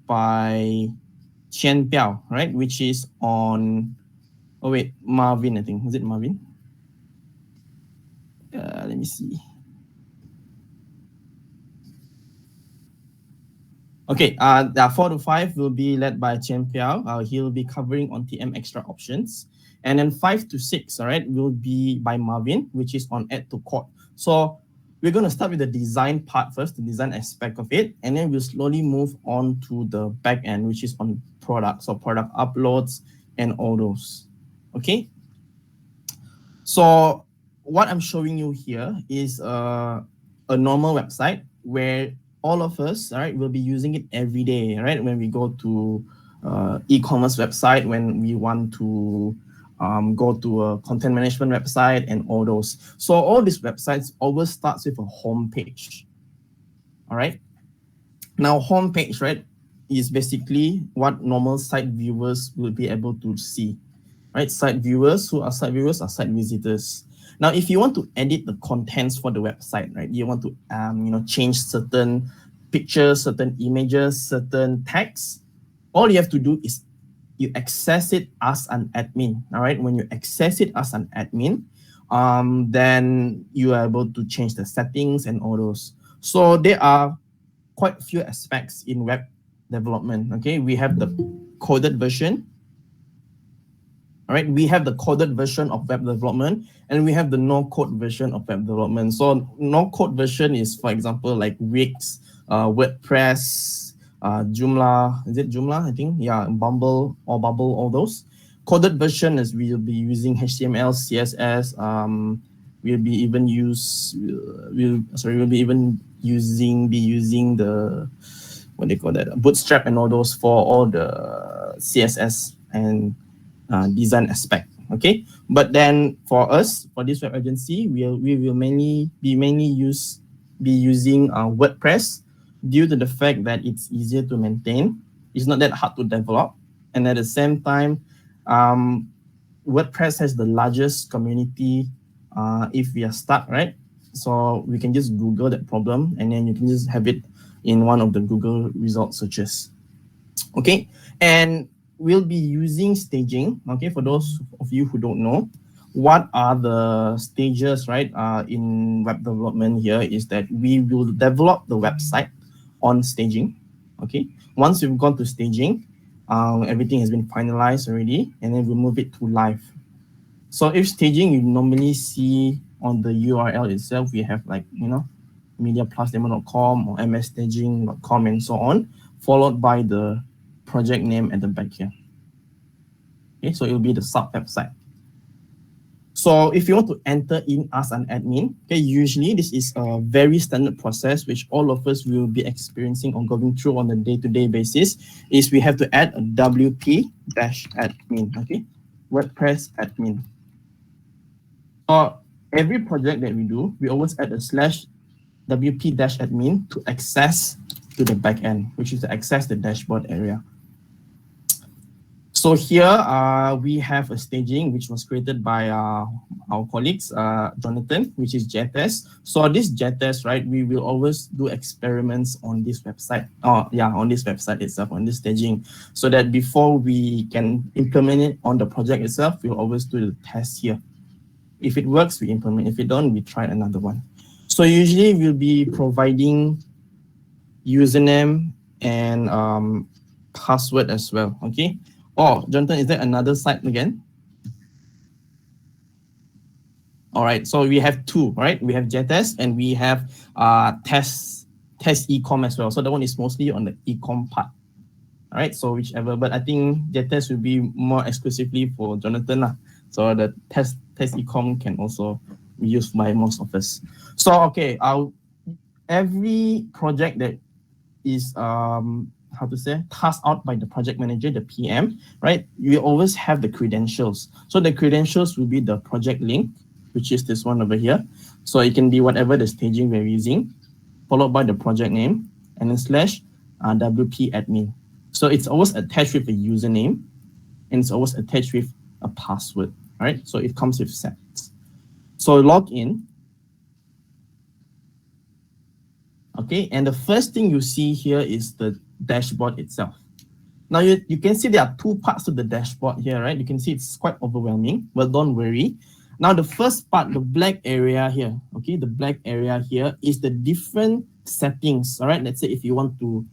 by Biao, right? Which is on, oh wait, Marlvin, I think. Was it Marlvin? Let me see. Okay, 4 to 5 will be led by Qian Biao. He'll be covering on TM extra options. And then 5 to 6, all right, will be by Marlvin, which is on add to code. So we're going to start with the design part first, the design aspect of it, and then we'll slowly move on to the back end, which is on products, so product uploads and all those. Okay. So what I'm showing you here is a normal website where all of us, all right, will be using it every day, right? When we go to e-commerce website, when we want to go to a content management website and all those. So all these websites always starts with a home page, all right? Now home page, right, is basically what normal site viewers will be able to see, right? Site viewers, who are site viewers, are site visitors. Now, if you want to edit the contents for the website, right, you want to change certain pictures, certain images, certain text, all you have to do is you access it as an admin. All right, when you access it as an admin, then you are able to change the settings and all those. So there are quite a few aspects in web development. Okay, we have the coded version. All right, we have the coded version of web development, and we have the no-code version of web development. So no-code version is, for example, like Wix, WordPress, Joomla. Is it Joomla? I think, yeah, Bumble, all those. Coded version is we'll be using HTML, CSS. We'll be even using the what they call that, Bootstrap and all those for all the CSS and design aspect. Okay, but then for us, for this web agency, we will mainly be using WordPress due to the fact that it's easier to maintain. It's not that hard to develop, and at the same time, WordPress has the largest community. If we are stuck, right? So we can just Google that problem, and then you can just have it in one of the Google result searches. Okay, and we'll be using staging. Okay, for those of you who don't know, what are the stages, right? In web development here is that we will develop the website on staging. Okay, once we've gone to staging, everything has been finalized already, and then we move it to live. So if staging, you normally see on the URL itself, we have like, mediaplusdemo.com or msstaging.com and so on, followed by the project name at the back here. Okay, so it will be the sub website. So if you want to enter in as an admin, okay, usually this is a very standard process which all of us will be experiencing or going through on a day-to-day basis, is we have to add a WP-admin, okay, WordPress admin. So every project that we do, we always add a /WP-admin to access to the backend, which is to access the dashboard area. So here we have a staging which was created by our colleagues, Jonathan, which is JTest. So this JTest, right, we will always do experiments on this website. On this website itself, on this staging, so that before we can implement it on the project itself, we'll always do the test here. If it works, we implement. If it don't, we try another one. So usually we'll be providing username and password as well. Okay. Oh, Jonathan, is there another site again? All right, so we have two, right? We have JTest and we have test ecom as well. So that one is mostly on the ecom part. All right, so whichever, but I think JTest will be more exclusively for Jonathan. So the test ecom can also be used by most of us. So okay, every project that is tasked out by the project manager, the PM, right? You always have the credentials. So the credentials will be the project link, which is this one over here. So it can be whatever the staging we're using, followed by the project name, and then /WP admin. So it's always attached with a username, and it's always attached with a password, right? So it comes with sets. So log in. Okay, and the first thing you see here is the dashboard itself. Now you can see there are two parts to the dashboard here, right? You can see it's quite overwhelming, but don't worry. Now the first part, the black area here, okay, the black area here is the different settings, all right? Let's say if you want to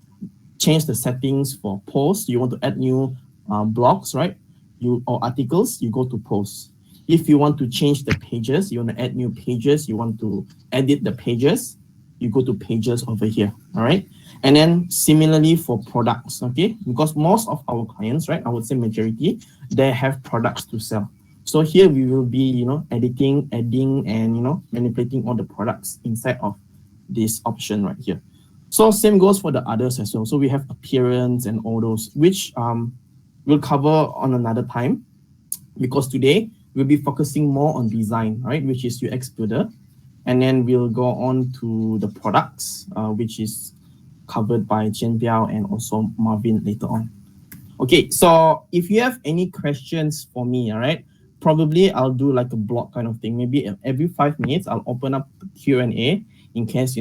change the settings for posts, you want to add new blogs, right? Or articles, you go to posts. If you want to change the pages, you want to add new pages, you want to edit the pages, you go to pages over here, all right? And then similarly for products, okay? Because most of our clients, right, I would say majority, they have products to sell. So here we will be, editing, adding, and, manipulating all the products inside of this option right here. So same goes for the others as well. So we have appearance and all those, which we'll cover on another time, because today we'll be focusing more on design, right, which is UX Builder. And then we'll go on to the products, which is covered by Qian, Biao, and also Marlvin later on. Okay, so if you have any questions for me, all right, probably I'll do like a blog kind of thing. Maybe every 5 minutes, I'll open up the Q&A in case,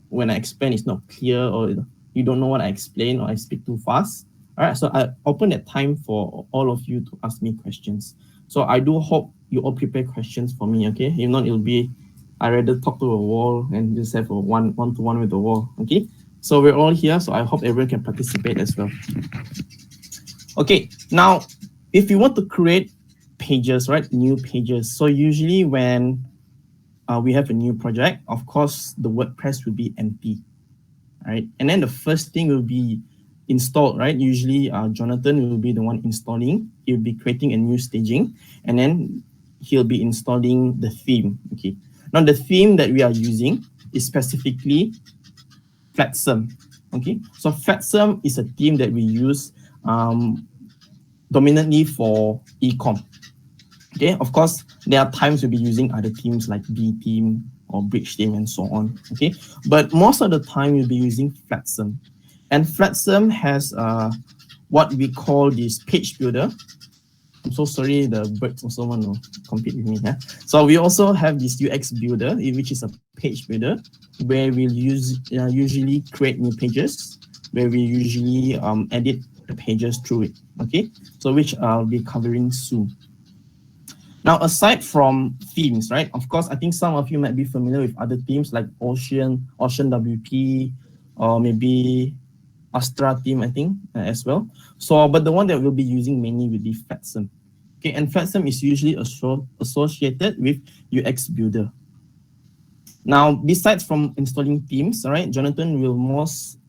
when I explain it's not clear, or you don't know what I explain, or I speak too fast. All right, so I open that time for all of you to ask me questions. So I do hope you all prepare questions for me, okay? If not, it'll be, I rather talk to a wall and just have a one-to-one with the wall, okay? So we're all here, so I hope everyone can participate as well. Okay, now, if you want to create pages, right, new pages, so usually when we have a new project, of course, the WordPress will be empty, right? And then the first thing will be installed, right? Usually Jonathan will be the one installing. He'll be creating a new staging, and then he'll be installing the theme, okay? Now, the theme that we are using is specifically Flatsum, okay? So Flatsum is a theme that we use dominantly for e-com. Okay, of course, there are times we'll be using other themes like B theme or Bridge theme and so on, okay? But most of the time, you'll be using Flatsum. And Flatsum has what we call this page builder. I'm so sorry, the birds also want to compete with me here. So we also have this UX builder, which is a page builder, where we'll usually create new pages, where we usually edit the pages through it, okay? So which I'll be covering soon. Now, aside from themes, right? Of course, I think some of you might be familiar with other themes like Ocean WP, or maybe Astra theme, I think, as well. So, but the one that we'll be using mainly will be Flatsum. Okay, and Flatsum is usually associated with UX Builder. Now, besides from installing themes, all right, Jonathan will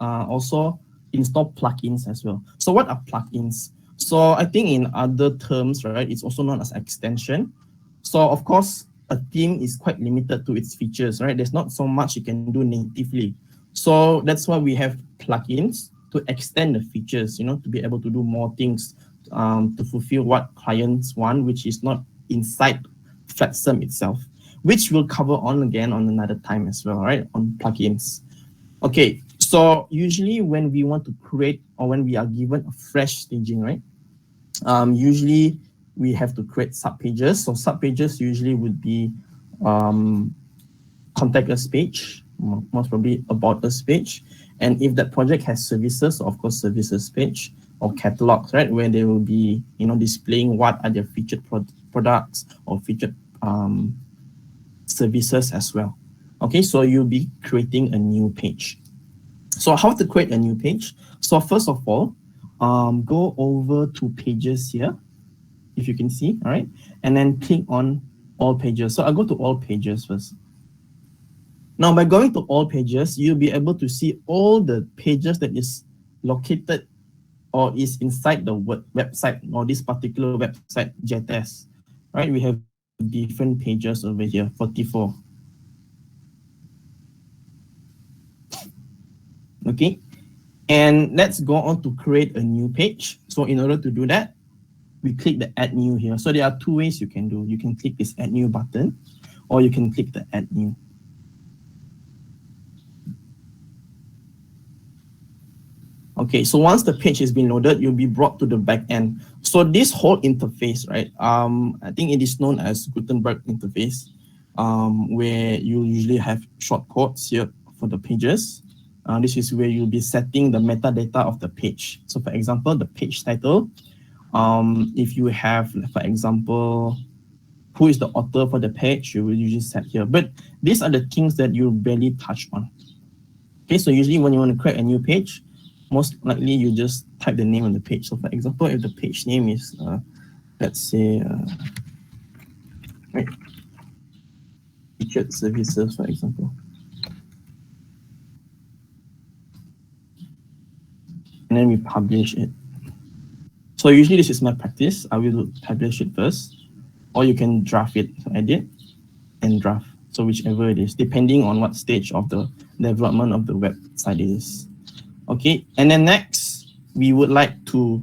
also install plugins as well. So what are plugins? So I think in other terms, right, it's also known as extension. So of course, a theme is quite limited to its features, right? There's not so much you can do natively. So that's why we have plugins to extend the features, to be able to do more things to fulfill what clients want, which is not inside Flatsum itself, which we'll cover on again on another time as well, right, on plugins. Okay, so usually when we want to create, or when we are given a fresh staging, right, usually we have to create subpages. So subpages usually would be contact us page, most probably about us page. And if that project has services, of course, services page or catalogs, right, where they will be, displaying what are their featured products or featured services as well. Okay, so you'll be creating a new page. So how to create a new page? So first of all, go over to pages here, if you can see, all right, and then click on all pages. So I'll go to all pages first. Now, by going to all pages, you'll be able to see all the pages that is located or is inside the website, or this particular website, JTS, right? We have different pages over here, 44. Okay, and let's go on to create a new page. So in order to do that, we click the add new here. So there are two ways you can do. You can click this add new button, or you can click the add new. Okay, so once the page has been loaded, you'll be brought to the back end. So this whole interface, right? I think it is known as Gutenberg interface, where you usually have shortcuts here for the pages. This is where you'll be setting the metadata of the page. So for example, the page title, if you have, for example, who is the author for the page, you will usually set here. But these are the things that you barely touch on. Okay, so usually when you want to create a new page, most likely you just type the name on the page. So for example, if the page name is, let's say, right, featured services, for example. And then we publish it. So usually this is my practice. I will publish it first, or you can draft it, so edit and draft. So whichever it is, depending on what stage of the development of the website it is. Okay, and then next, we would like to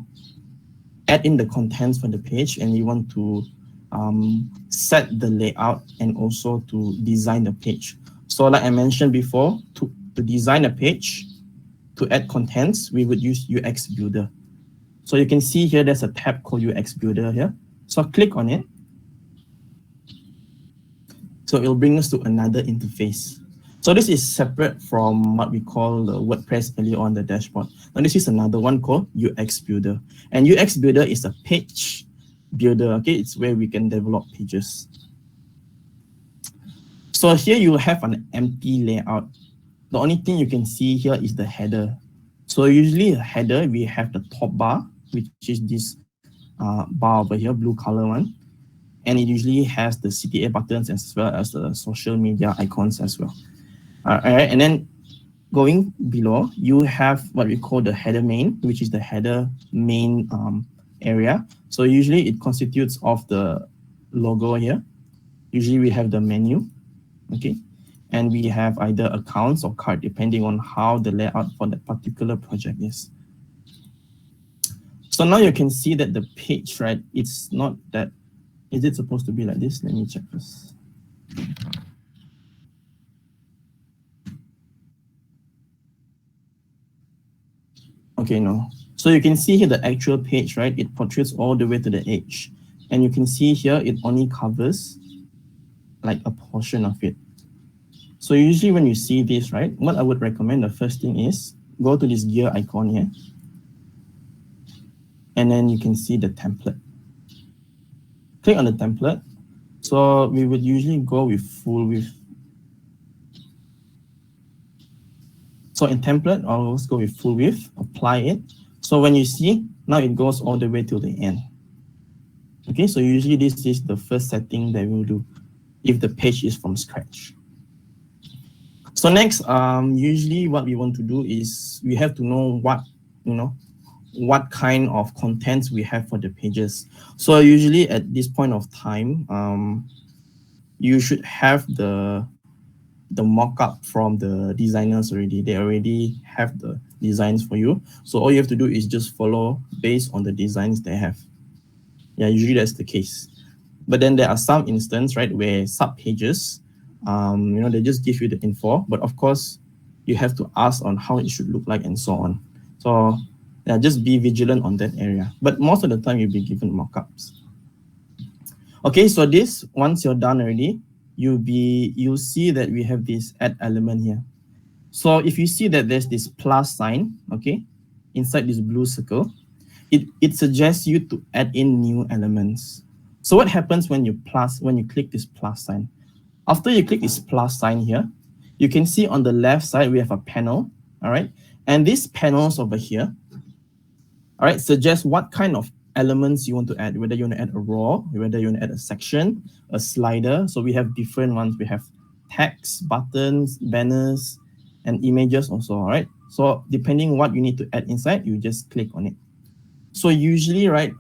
add in the contents for the page, and we want to set the layout and also to design the page. So like I mentioned before, to design a page, to add contents, we would use UX Builder. So you can see here, there's a tab called UX Builder here. So click on it. So it'll bring us to another interface. So this is separate from what we call the WordPress earlier on the dashboard. Now this is another one called UX Builder. And UX Builder is a page builder, okay? It's where we can develop pages. So here you have an empty layout. The only thing you can see here is the header. So usually a header, we have the top bar, which is this bar over here, blue color one. And it usually has the CTA buttons as well as the social media icons as well. All right, and then going below, you have what we call the header main, which is the header main area. So usually it constitutes of the logo here. Usually we have the menu, okay? And we have either accounts or card, depending on how the layout for that particular project is. So now you can see that the page, right, it's not that, is it supposed to be like this? Let me check this. Okay, no. So you can see here the actual page, right? It protrudes all the way to the edge. And you can see here, it only covers like a portion of it. So usually when you see this, right, what I would recommend, the first thing is go to this gear icon here. And then you can see the template. Click on the template. So we would usually go with full width. So in template, I'll always go with full width, apply it. So when you see, now it goes all the way to the end. Okay, so usually this is the first setting that we'll do if the page is from scratch. So next, usually what we want to do is we have to know what kind of contents we have for the pages. So usually at this point of time, you should have the mock-up from the designers already. They already have the designs for you. So all you have to do is just follow based on the designs they have. Yeah, usually that's the case. But then there are some instances, right, where sub-pages, they just give you the info. But of course, you have to ask on how it should look like and so on. So yeah, just be vigilant on that area. But most of the time, you'll be given mock-ups. Okay, so this, once you're done already, you'll see that we have this add element here. So if you see that there's this plus sign, okay, inside this blue circle, it suggests you to add in new elements. So what happens when you click this plus sign? After you click this plus sign here, you can see on the left side, we have a panel, all right? And these panels over here, all right, suggest what kind of elements you want to add, whether you want to add a raw, whether you want to add a section, a slider. So we have different ones. We have text, buttons, banners, and images also, all right? So depending what you need to add inside, you just click on it. So usually, right,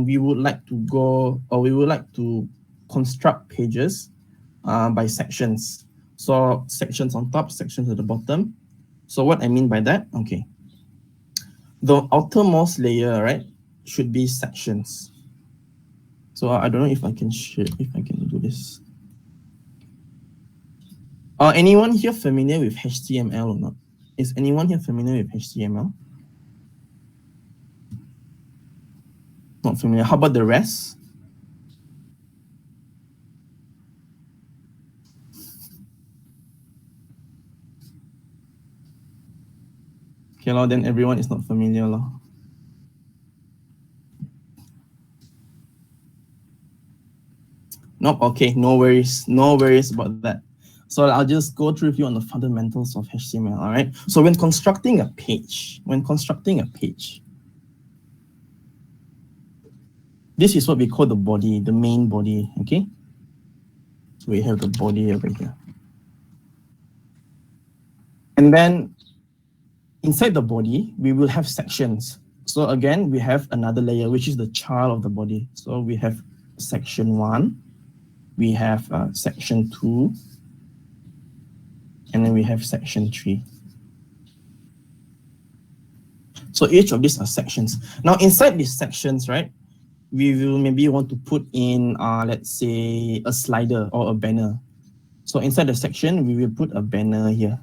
we would like to construct pages by sections. So sections on top, sections at the bottom. So what I mean by that, okay. The outermost layer, right, should be sections. So I don't know if I can do this. Anyone here familiar with HTML or not? Is anyone here familiar with HTML? Not familiar. How about the rest? lor, then everyone is not familiar lor. Nope, okay, no worries about that. So I'll just go through with you on the fundamentals of HTML, all right? So when constructing a page, this is what we call the body, the main body, okay? So we have the body over here. And then inside the body, we will have sections. So again, we have another layer, which is the child of the body. So we have section 1, we have section 2, and then we have section 3. So each of these are sections. Now inside these sections, right, we will maybe want to put in, let's say, a slider or a banner. So inside the section, we will put a banner here,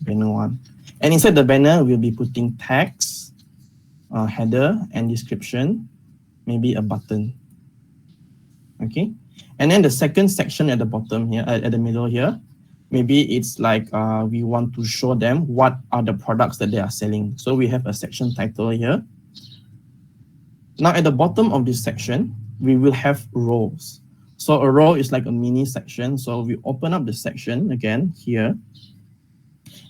banner 1. And inside the banner, we'll be putting text, header, and description, maybe a button. Okay. And then the second section at the bottom here, at the middle here, maybe it's like we want to show them what are the products that they are selling. So we have a section title here. Now at the bottom of this section, we will have rows. So a row is like a mini section. So we open up the section again here.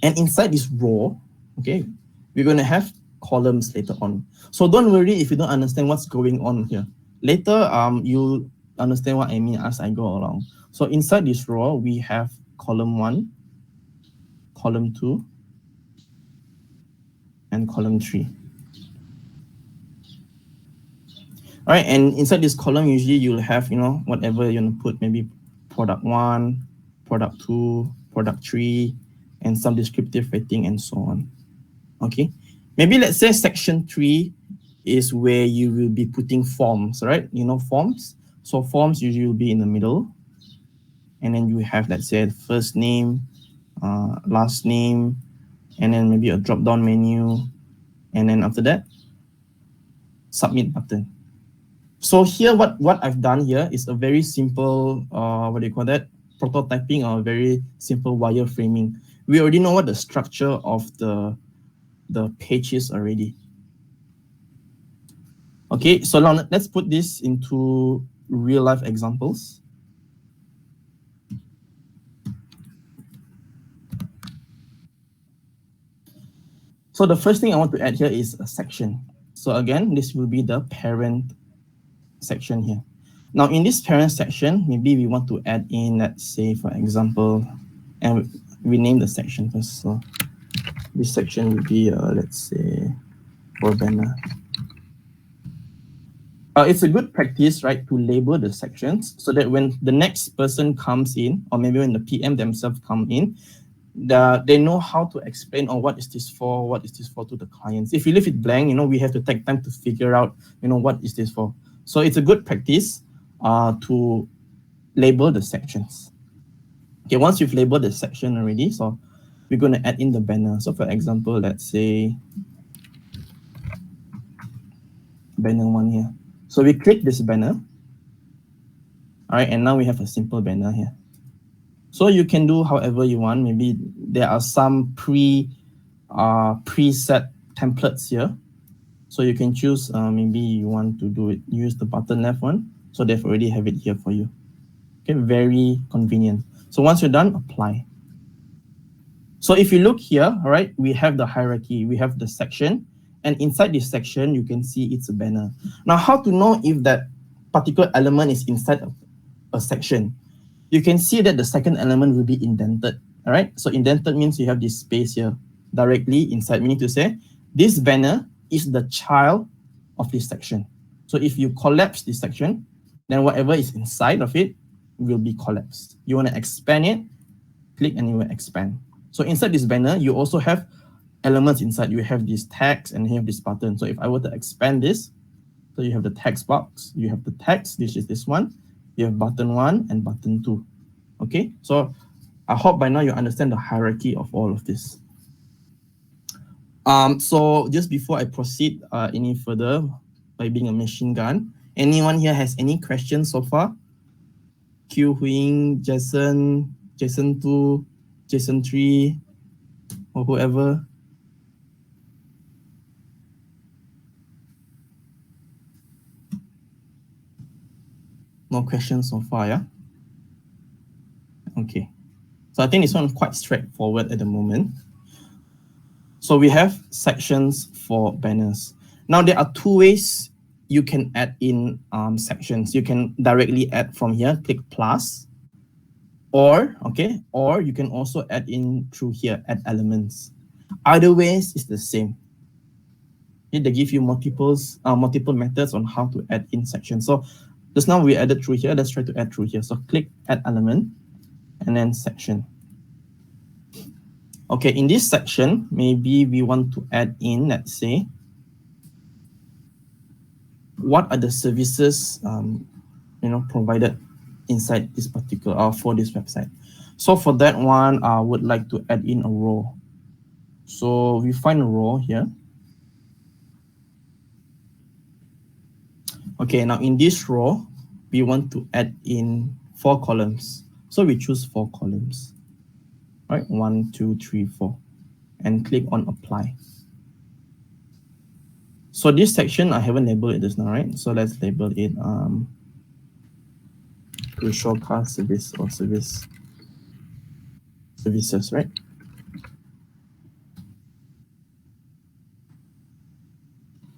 And inside this row, okay, we're going to have columns later on. So don't worry if you don't understand what's going on here. Later, you'll understand what I mean as I go along. So inside this row, we have column 1, column 2, and column 3. All right, and inside this column, usually you'll have, whatever you want to put, maybe product 1, product 2, product 3, and some descriptive rating and so on. Okay, maybe let's say section 3 is where you will be putting forms, right? Forms. So forms usually will be in the middle. And then you have, let's say, first name, last name, and then maybe a drop-down menu. And then after that, submit button. So here, what I've done here is a very simple, prototyping, or a very simple wireframing. We already know what the structure of the page is already. Okay, so now let's put this into real-life examples. So the first thing I want to add here is a section. So again, this will be the parent section here. Now in this parent section, maybe we want to add in, let's say, for example, and we name the section first. So this section will be, let's say, for banner. It's a good practice, right, to label the sections so that when the next person comes in, or maybe when the PM themselves come in, they know how to explain, what is this for to the clients. If you leave it blank, we have to take time to figure out, what is this for. So it's a good practice to label the sections. Okay, once you've labeled the section already, so we're going to add in the banner. So for example, let's say banner 1 here. So we click this banner. All right, and now we have a simple banner here. So you can do however you want. Maybe there are some preset templates here. So you can choose, maybe you want to use the button left one. So they've already have it here for you. Okay, very convenient. So once you're done, apply. So if you look here, all right, we have the hierarchy, we have the section, and inside this section, you can see it's a banner. Now, how to know if that particular element is inside of a section? You can see that the second element will be indented, all right? So indented means you have this space here directly inside, meaning to say, this banner is the child of this section. So if you collapse this section, then whatever is inside of it will be collapsed. You want to expand it, click and you will expand. So inside this banner, you also have elements inside. You have this text and you have this button. So if I were to expand this, so you have the text box, you have the text, this is this one, you have button 1 and button 2. Okay, so I hope by now you understand the hierarchy of all of this. So just before I proceed any further by being a machine gun, anyone here has any questions so far? Q Huing, Jason 2, Jason 3, or whoever? No questions so far, yeah? Okay. So I think this one is quite straightforward at the moment. So we have sections for banners. Now there are two ways you can add in sections. You can directly add from here, click plus, or you can also add in through here, add elements. Either ways is the same. Okay, they give you multiple methods on how to add in sections. So just now we added through here. Let's try to add through here. So click add element and then section. Okay, in this section, maybe we want to add in, let's say, what are the services provided inside this particular for this website. So for that one, I would like to add in a row. So we find a row here. Okay, now in this row, we want to add in 4 columns. So we choose 4 columns. Right, 1, 2, 3, 4, and click on apply. So this section, I haven't labeled it just now, right? So let's label it to show car service or services, right?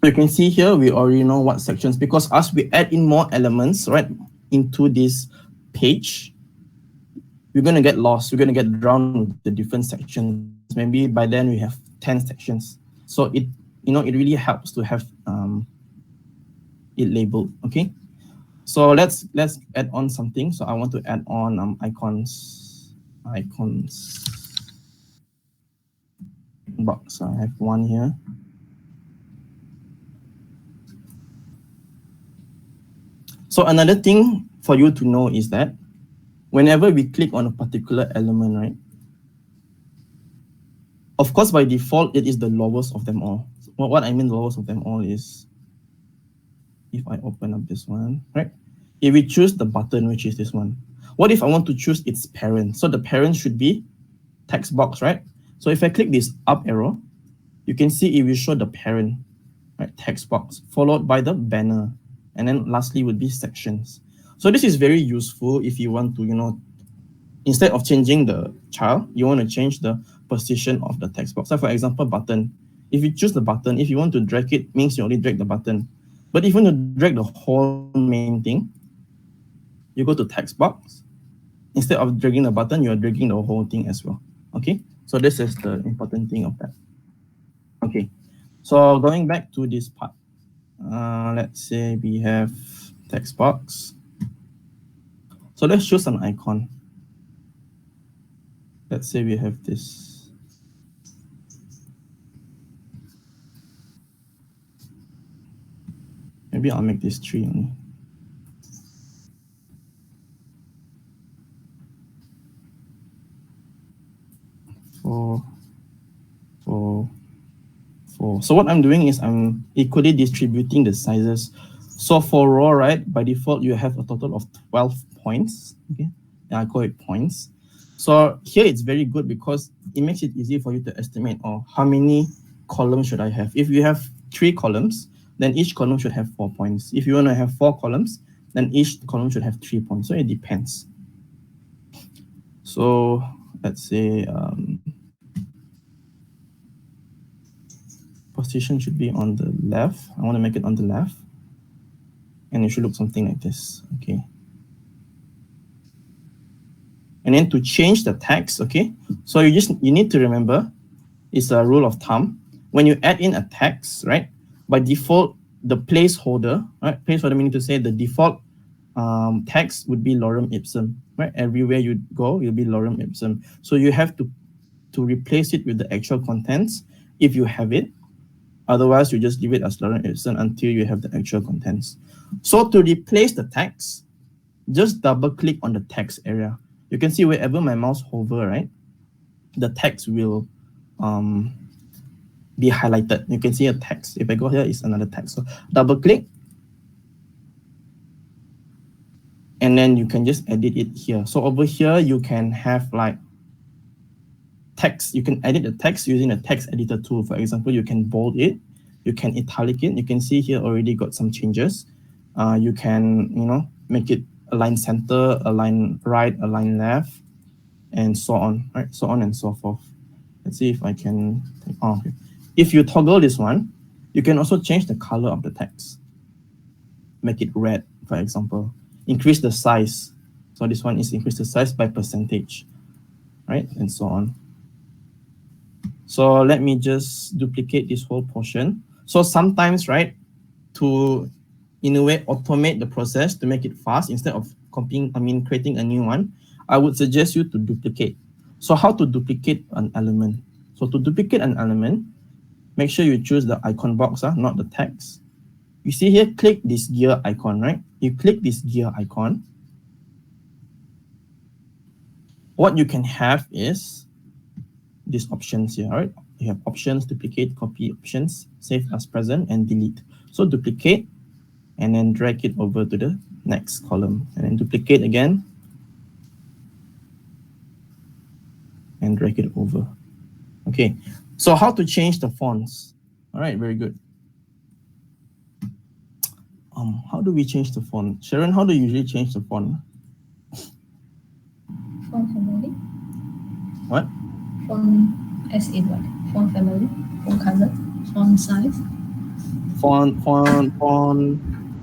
You can see here, we already know what sections, because as we add in more elements, right, into this page, we're going to get lost. We're going to get drowned with the different sections. Maybe by then we have 10 sections. So it really helps to have it labeled. Okay. So let's add on something. So I want to add on icons box. So I have one here. So another thing for you to know is that whenever we click on a particular element, right? Of course, by default, it is the lowest of them all. What I mean lowest of them all is, if I open up this one, right? If we choose the button, which is this one, what if I want to choose its parent? So the parent should be text box, right? So if I click this up arrow, you can see it will show the parent, right? Text box, followed by the banner. And then lastly would be sections. So this is very useful if you want to, instead of changing the child, you want to change the position of the text box. So for example, button. If you choose the button, if you want to drag it, means you only drag the button. But if you want to drag the whole main thing, you go to text box. Instead of dragging the button, you're dragging the whole thing as well. Okay, so this is the important thing of that. Okay, so going back to this part, let's say we have text box. So let's choose an icon. Let's say we have this. Maybe I'll make this 3 only. Four. So what I'm doing is I'm equally distributing the sizes. So for row, right, by default, you have a total of 12 points. Okay, and I call it points. So here it's very good because it makes it easy for you to estimate how many columns should I have. If you have 3 columns, then each column should have 4 points. If you want to have 4 columns, then each column should have 3 points. So it depends. So let's say position should be on the left. I want to make it on the left. And it should look something like this. Okay. And then to change the text, okay, so you need to remember, it's a rule of thumb. When you add in a text, right, by default, the placeholder, right, placeholder meaning to say the default text would be lorem ipsum, right? Everywhere you go, you'll be lorem ipsum. So you have to replace it with the actual contents if you have it. Otherwise, you just leave it as lorem ipsum until you have the actual contents. So to replace the text, just double click on the text area. You can see wherever my mouse hover, right, the text will be highlighted. You can see a text. If I go here, it's another text. So double click. And then you can just edit it here. So over here, you can have like text. You can edit the text using the text editor tool. For example, you can bold it. You can italic it. You can see here already got some changes. You can, make it align center, align right, align left, and so on, right? So on and so forth. Let's see if I can, okay. If you toggle this one, you can also change the color of the text. Make it red, for example. Increase the size. So this one is increase the size by percentage, right? And so on. So let me just duplicate this whole portion. So sometimes, right, to, in a way, automate the process to make it fast instead of creating a new one, I would suggest you to duplicate. So how to duplicate an element? So to duplicate an element, make sure you choose the icon box, not the text. You see here, click this gear icon, right? You click this gear icon. What you can have is these options here, right? You have options, duplicate, copy options, save as present, and delete. So duplicate, and then drag it over to the next column, and then duplicate again, and drag it over. Okay, so how to change the fonts? All right, very good. How do we change the font? Sharon, how do you usually change the font? Font family. What? Font as in what? Font family, font color, font size. Font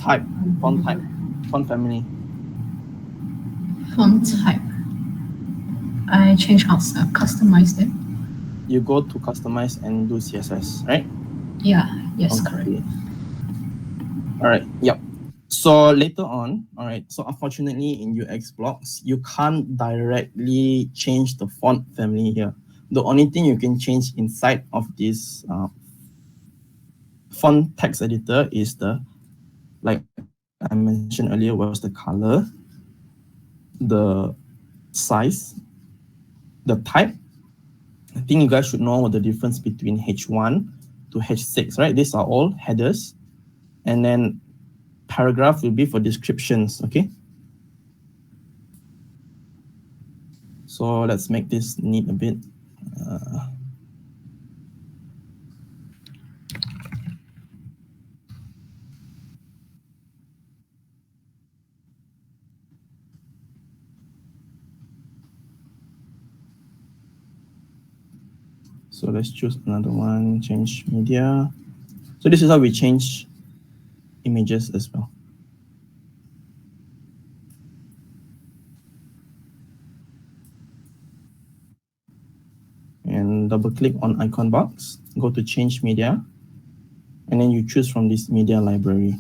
type, font family. Font type. I change outside, customize them. You go to customize and do CSS, right? Yeah, yes, okay. Correct. All right, yep. So later on, all right, so unfortunately in UX blocks, you can't directly change the font family here. The only thing you can change inside of this font text editor is the, like I mentioned earlier, was the color, the size, the type. I think you guys should know what the difference between H1 to H6, right? These are all headers. And then paragraph will be for descriptions, okay? So let's make this neat a bit. So let's choose another one, change media. So this is how we change images as well. And double click on icon box, go to change media, and then you choose from this media library.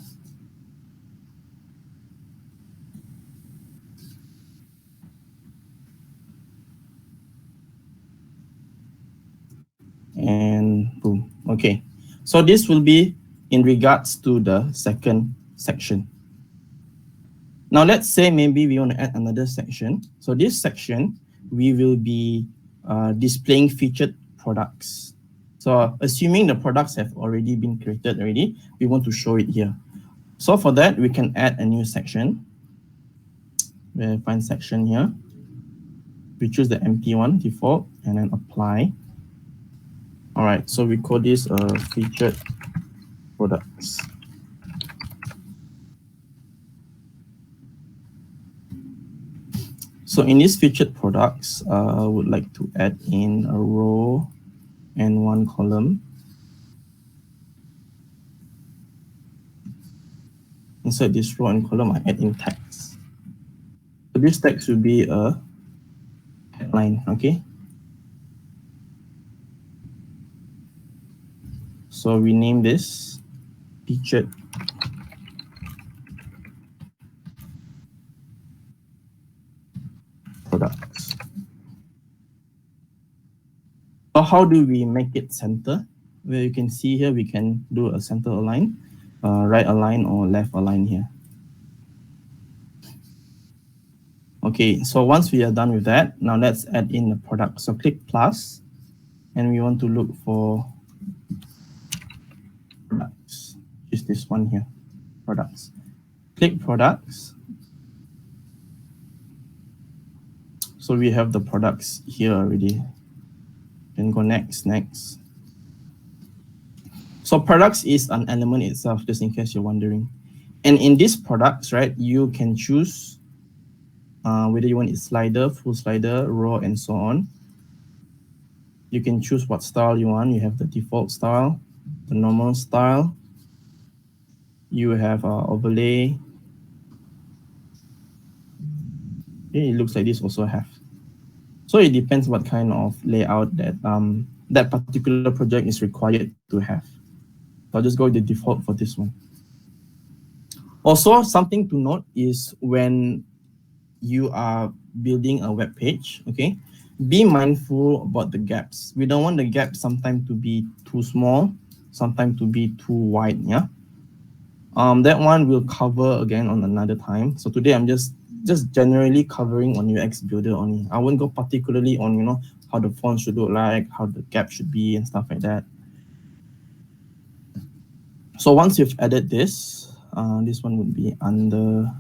And boom, okay. So this will be in regards to the second section. Now let's say maybe we want to add another section. So this section, we will be displaying featured products. So assuming the products have already been created already, we want to show it here. So for that, we can add a new section. We'll find section here. We choose the empty one, default, and then apply. All right, so we call this featured products. So in these featured products, I would like to add in a row and one column. Inside this row and column, I add in text. So this text will be a headline, okay? So we name this featured products. So how do we make it center? Where you can see here, we can do a center align, right align or left align here. Okay, so once we are done with that, now let's add in the product. So click plus, and we want to look for products. Just this one here, products. Click products. So we have the products here already. Then go next, next. So products is an element itself, just in case you're wondering. And in these products, right, you can choose whether you want it slider, full slider, raw, and so on. You can choose what style you want. You have the default style, the normal style. You have overlay. Okay, it looks like this also have. So it depends what kind of layout that that particular project is required to have. So I'll just go with the default for this one. Also, something to note is when you are building a web page, okay, be mindful about the gaps. We don't want the gap sometimes to be too small, sometimes to be too wide, yeah. That one we'll cover again on another time. So today I'm just generally covering on UX Builder only. I won't go particularly on, you know, how the font should look like, how the gap should be and stuff like that. So once you've added this one would be under.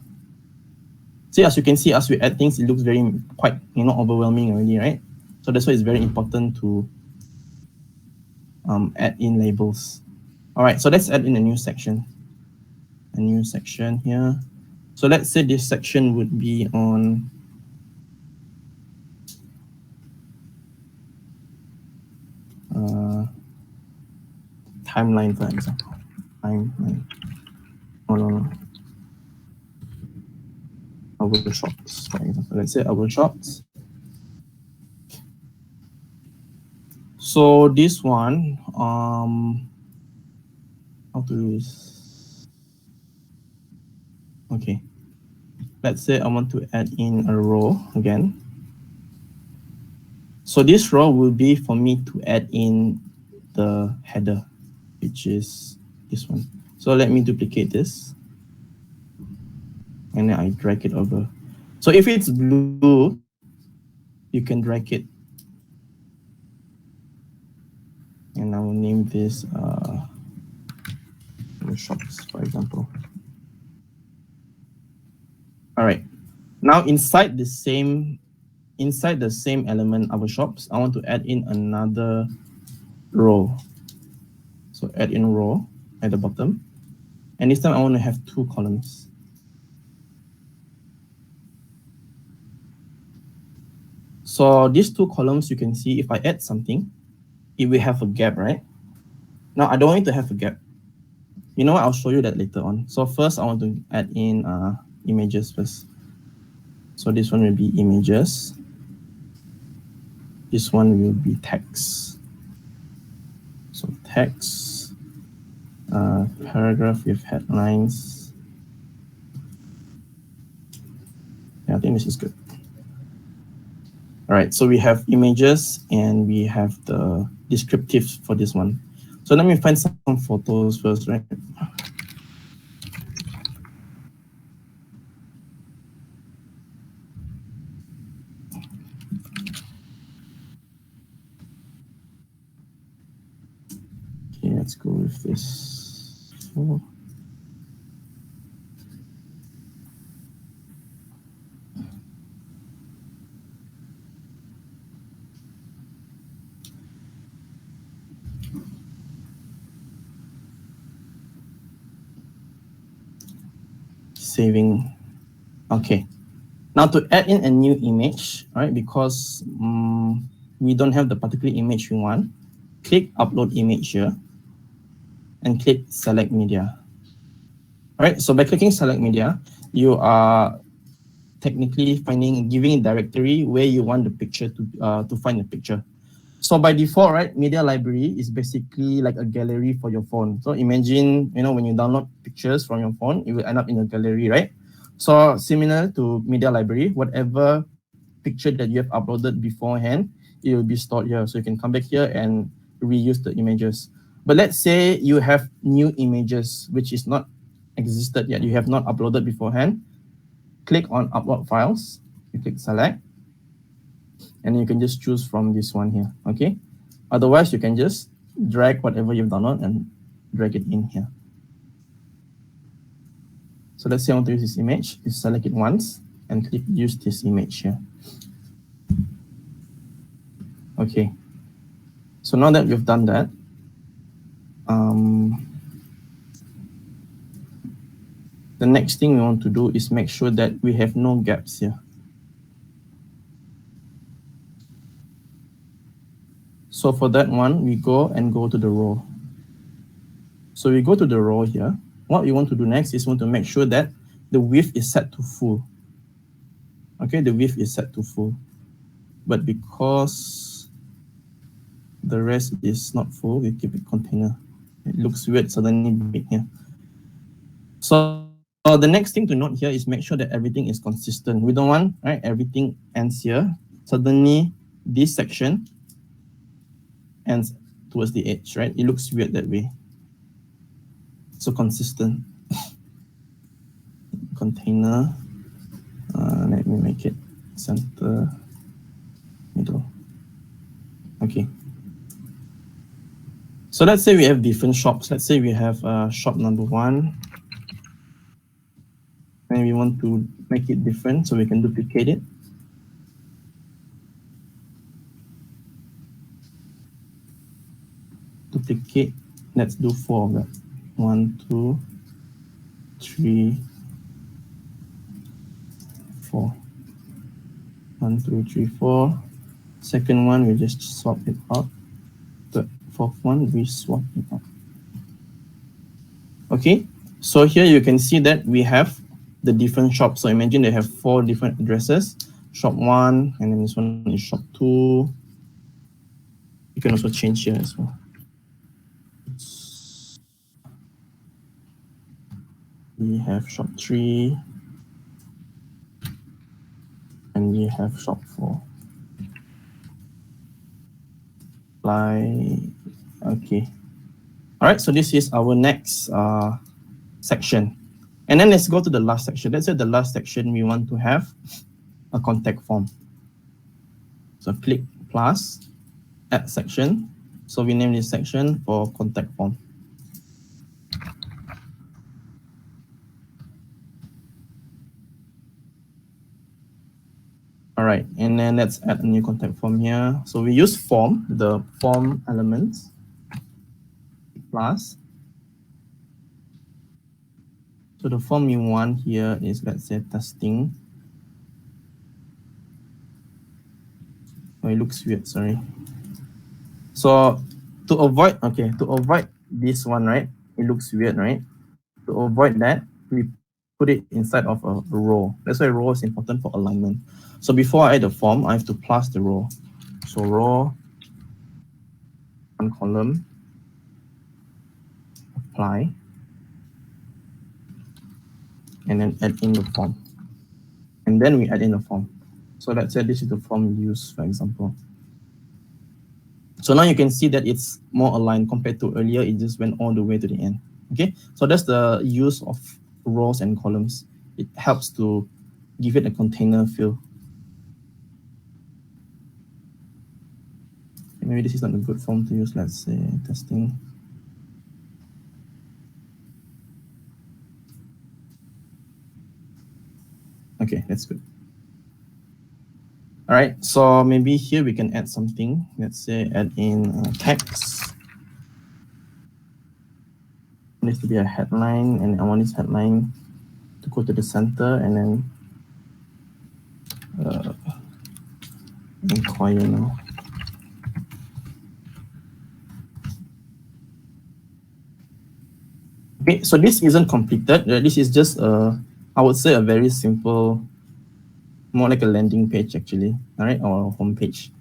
See, as you can see, as we add things, it looks very quite, you know, overwhelming already, right? So that's why it's very important to add in labels. All right, so let's add in a new section. A new section here. So let's say this section would be on timeline, for example. Timeline. Oh, no. Our shops, for example. Let's say our shops. So this one, how to do this? Okay. Let's say I want to add in a row again. So this row will be for me to add in the header, which is this one. So let me duplicate this. And then I drag it over. So if it's blue, you can drag it. And I will name this shops, for example. All right. Now inside the same element, our shops, I want to add in another row. So add in row at the bottom. And this time I want to have 2 columns. So these 2 columns, you can see if I add something, it will have a gap, right? Now I don't want it to have a gap. You know what? I'll show you that later on. So first I want to add in images first. So this one will be images. This one will be text. So text, paragraph with headlines. Yeah, I think this is good. All right, so we have images and we have the descriptives for this one. So let me find some photos first, right? Okay, let's go with this. Oh. Saving. Okay. Now to add in a new image, right? Because we don't have the particular image we want, click upload image here and click select media. All right. So by clicking select media, you are technically giving a directory where you want the picture to find the picture. So by default, right, media library is basically like a gallery for your phone. So imagine, you know, when you download pictures from your phone, it will end up in a gallery, right? So similar to media library, whatever picture that you have uploaded beforehand, it will be stored here. So you can come back here and reuse the images. But let's say you have new images, which is not existed yet. You have not uploaded beforehand. Click on upload files. You click select. And you can just choose from this one here, okay? Otherwise, you can just drag whatever you've downloaded and drag it in here. So let's say I want to use this image. You select it once and click use this image here. Okay. So now that we've done that, the next thing we want to do is make sure that we have no gaps here. So for that one, we go to the row. So we go to the row here. What we want to do next is want to make sure that the width is set to full. Okay, the width is set to full. But because the rest is not full, we keep it container. It looks weird suddenly big here. So the next thing to note here is make sure that everything is consistent. We don't want, right, everything ends here. Suddenly this section ends towards the edge, right? It looks weird that way. So consistent. Container. Let me make it center, middle. Okay. So let's say we have different shops. Let's say we have shop number 1. And we want to make it different, so we can duplicate it. Duplicate. Let's do 4 of that. 1, 2, 3, 4. 1, 2, 3, 4. Second one, we just swap it out. The fourth one, we swap it out. Okay, so here you can see that we have the different shops. So imagine they have 4 different addresses. Shop 1, and then this one is shop 2. You can also change here as well. We have shop 3. And we have shop 4. Okay. All right, so this is our next section. And then let's go to the last section. Let's say the last section, we want to have a contact form. So click plus, add section. So we name this section for contact form. All right, and then let's add a new contact form here. So we use form, the form elements, plus. So the form we want here is, let's say, testing. Oh, it looks weird, sorry. So to avoid this one, right? It looks weird, right? To avoid that, we put it inside of a row. That's why row is important for alignment. So before I add the form, I have to plus the row. So row, 1 column, apply, and then add in the form. And then we add in the form. So let's say this is the form we use, for example. So now you can see that it's more aligned compared to earlier. It just went all the way to the end. Okay, so that's the use of rows and columns. It helps to give it a container feel. Maybe this is not a good form to use. Let's say testing. Okay, that's good. All right, so maybe here we can add something. Let's say add in text. It needs to be a headline, and I want this headline to go to the center, and then inquire now. Okay, so this isn't completed. This is just I would say a very simple, more like a landing page actually, all right, or a home page.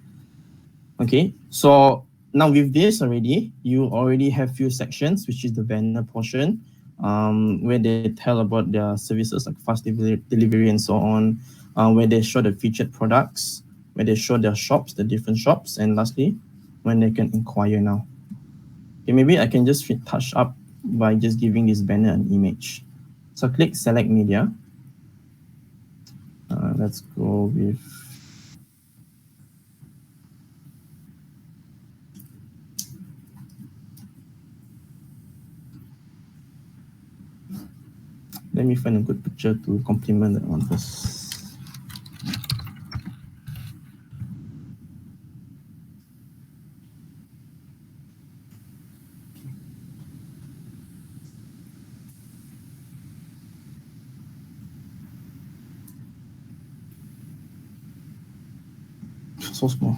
Okay, so now with this already, you already have few sections, which is the banner portion, where they tell about their services like fast delivery and so on, where they show the featured products, where they show their shops, the different shops, and lastly, when they can inquire now. Okay, maybe I can just touch up by just giving this banner an image. So click select media. Let's go with let me find a good picture to complement that one first. So small.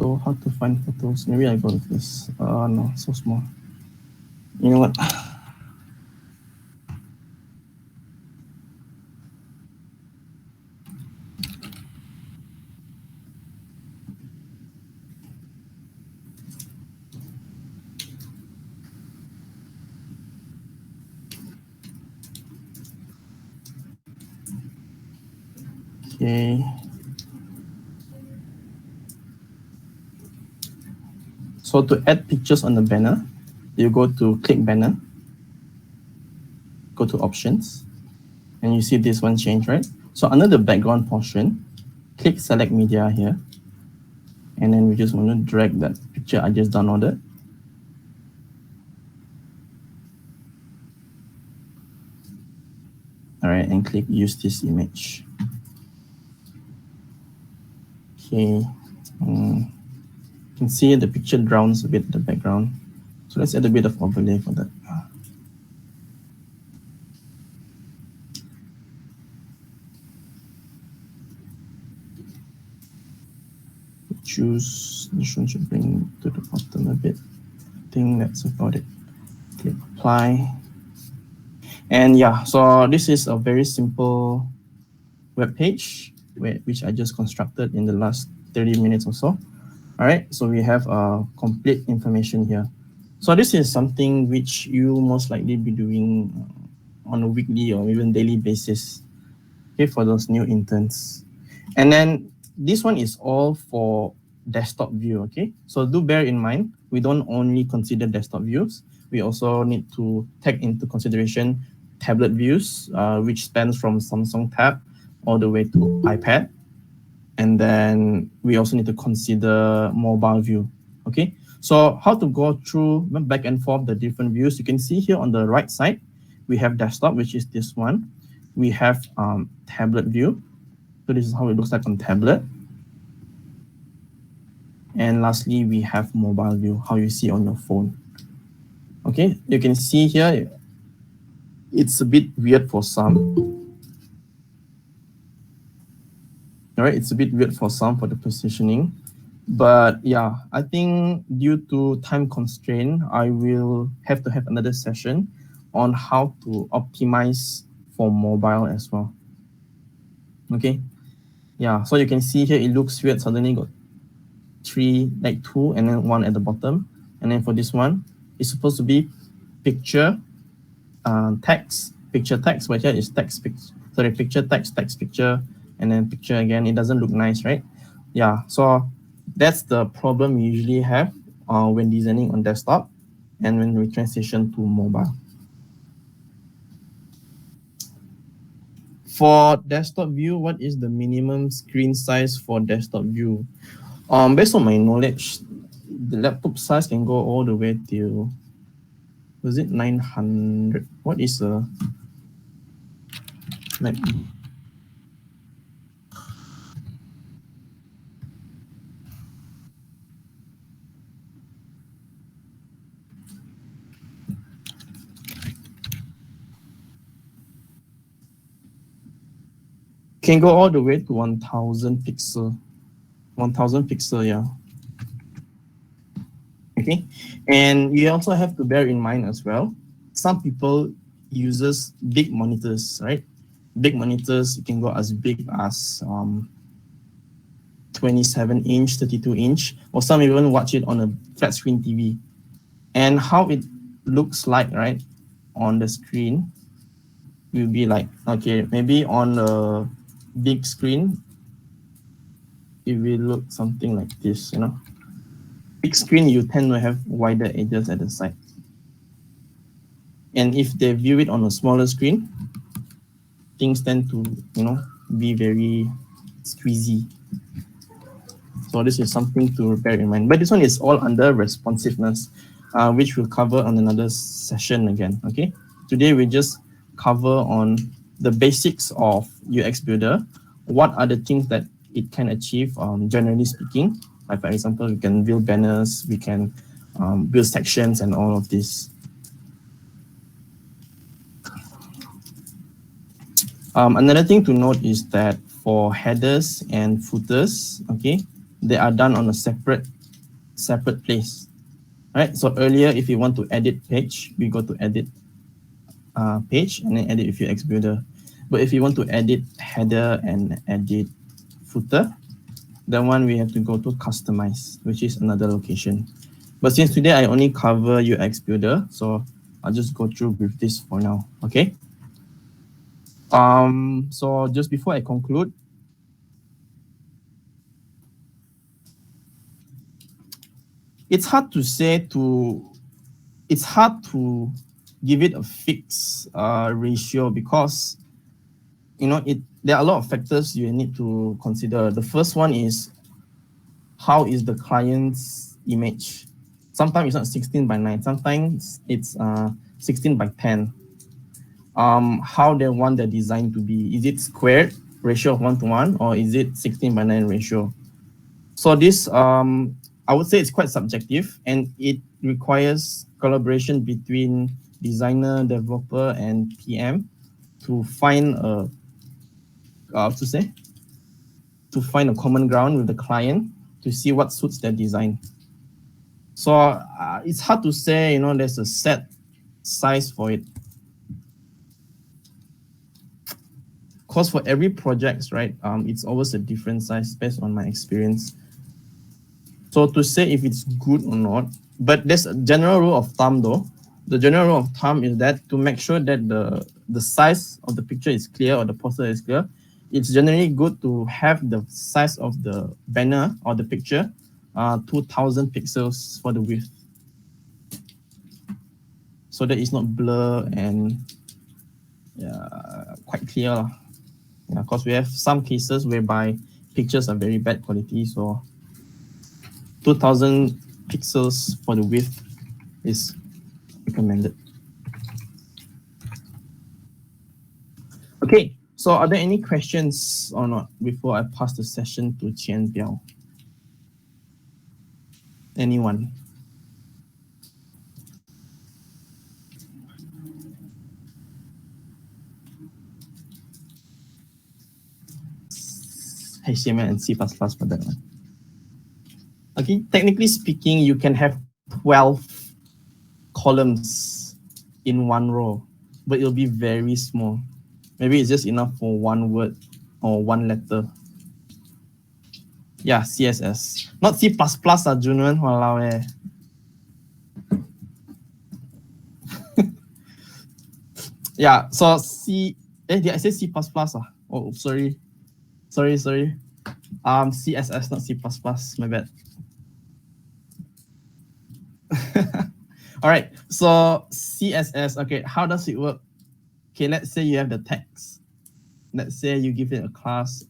So how to find photos? Maybe I go with this. No, so small. You know what? Okay. So to add pictures on the banner, you go to click banner, go to options, and you see this one change, right? So under the background portion, click select media here. And then we just want to drag that picture I just downloaded. All right, and click use this image. Okay. You can see the picture drowns a bit the background. So let's add a bit of overlay for that. Choose, this one should bring to the bottom a bit. I think that's about it. Click apply. And yeah, so this is a very simple web page which I just constructed in the last 30 minutes or so. All right, so we have complete information here. So this is something which you most likely be doing on a weekly or even daily basis, okay, for those new interns. And then this one is all for desktop view, okay? So do bear in mind, we don't only consider desktop views, we also need to take into consideration tablet views, which spans from Samsung Tab all the way to iPad. And then we also need to consider mobile view, okay? So how to go through back and forth the different views, you can see here on the right side, we have desktop, which is this one. We have tablet view. So this is how it looks like on tablet. And lastly, we have mobile view, how you see on your phone. Okay, you can see here, it's a bit weird for some. All right, it's a bit weird for some for the positioning. But yeah, I think due to time constraint, I will have to have another session on how to optimize for mobile as well. Okay, yeah, so you can see here, it looks weird, suddenly got three, like two, and then one at the bottom. And then for this one, it's supposed to be picture, text, picture, text, but here is text, picture, text, picture, and then picture again. It doesn't look nice, right? Yeah, so that's the problem we usually have when designing on desktop and when we transition to mobile. For desktop view, what is the minimum screen size for desktop view? Based on my knowledge, the laptop size can go all the way till, was it 900? What is a, like, can go all the way to 1000 pixel. 1000 pixel, yeah. Okay, and you also have to bear in mind as well, some people uses big monitors, right? Big monitors, you can go as big as 27 inch, 32 inch, or some even watch it on a flat screen TV. And how it looks like, right, on the screen will be like, okay, maybe on a big screen, it will look something like this, you know. Big screen, you tend to have wider edges at the side. And if they view it on a smaller screen, things tend to, you know, be very squeezy. So this is something to bear in mind. But this one is all under responsiveness, which we'll cover on another session again, okay? Today we just cover on the basics of UX Builder. What are the things that it can achieve, generally speaking? Like for example, we can build banners, we can build sections and all of this. Another thing to note is that for headers and footers, okay, they are done on a separate place. Right? So earlier, if you want to edit page, we go to edit page and then edit with your Xbuilder. But if you want to edit header and edit footer, that one we have to go to customize, which is another location. But since today I only cover UX Builder, so I'll just go through with this for now. Okay. So just before I conclude, it's hard to give it a fixed ratio because there are a lot of factors you need to consider. The first one is how is the client's image. Sometimes it's not 16 by 9, sometimes it's 16 by 10. How they want the design to be. Is it squared ratio of 1:1 or is it 16 by 9 ratio? So this, I would say it's quite subjective and it requires collaboration between designer, developer, and PM to find a common ground with the client to see what suits their design. So it's hard to say, there's a set size for it. Because for every project, right, it's always a different size based on my experience. So to say if it's good or not, but there's a general rule of thumb though. The general rule of thumb is that to make sure that the size of the picture is clear or the poster is clear, it's generally good to have the size of the banner or the picture 2000 pixels for the width. So that it's not blur and quite clear. Yeah, because we have some cases whereby pictures are very bad quality, so 2000 pixels for the width is recommended. Okay, so are there any questions or not before I pass the session to Qian Biao? Anyone? HTML and C++ for that one. Okay, technically speaking, you can have 12 columns in one row, but it'll be very small. Maybe it's just enough for one word or one letter. Yeah, CSS. Not C++, Junon. Walao eh. Yeah, so did I say C++? Oh, sorry. CSS, not C++, my bad. All right, so CSS, okay, how does it work? Okay, let's say you have the text. Let's say you give it a class,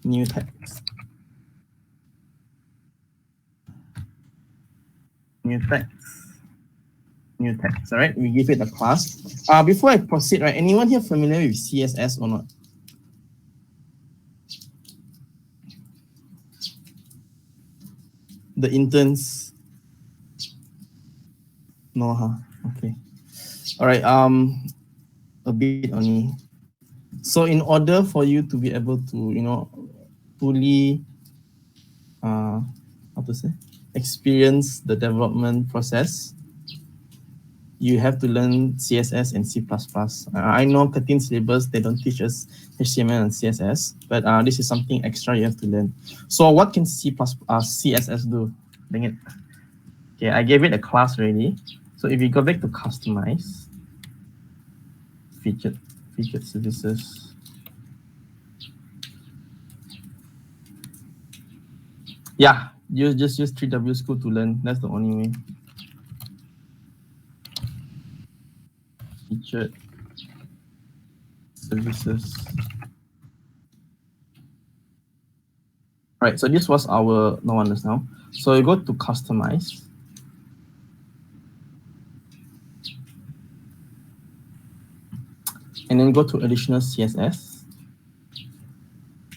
new text. New text, all right? We give it a class. Before I proceed, right, anyone here familiar with CSS or not? The interns? No, huh? Okay. All right, a bit only. So in order for you to be able to, fully, experience the development process, you have to learn CSS and C++. I know Katin syllabus, they don't teach us HTML and CSS, but this is something extra you have to learn. So what can CSS do? Dang it. Okay, I gave it a class already. So if you go back to customize, featured services. Yeah, you just use 3W School to learn. That's the only way. Featured services. Right, so this was our no wonders now. So you go to customize. And then go to additional CSS.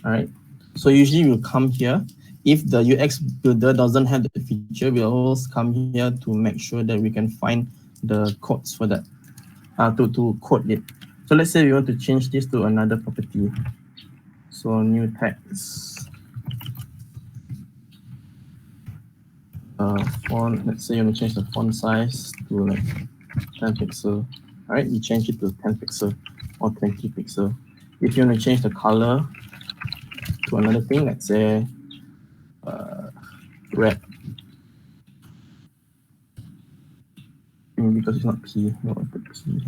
All right. So usually we'll come here. If the UX builder doesn't have the feature, we'll always come here to make sure that we can find the codes for that, to code it. So let's say we want to change this to another property. So new text. Font, let's say you want to change the font size to like 10 pixel. All right, you change it to 10 pixel or 20 pixel. If you want to change the color to another thing, let's say red. Because it's not P, no, I put P.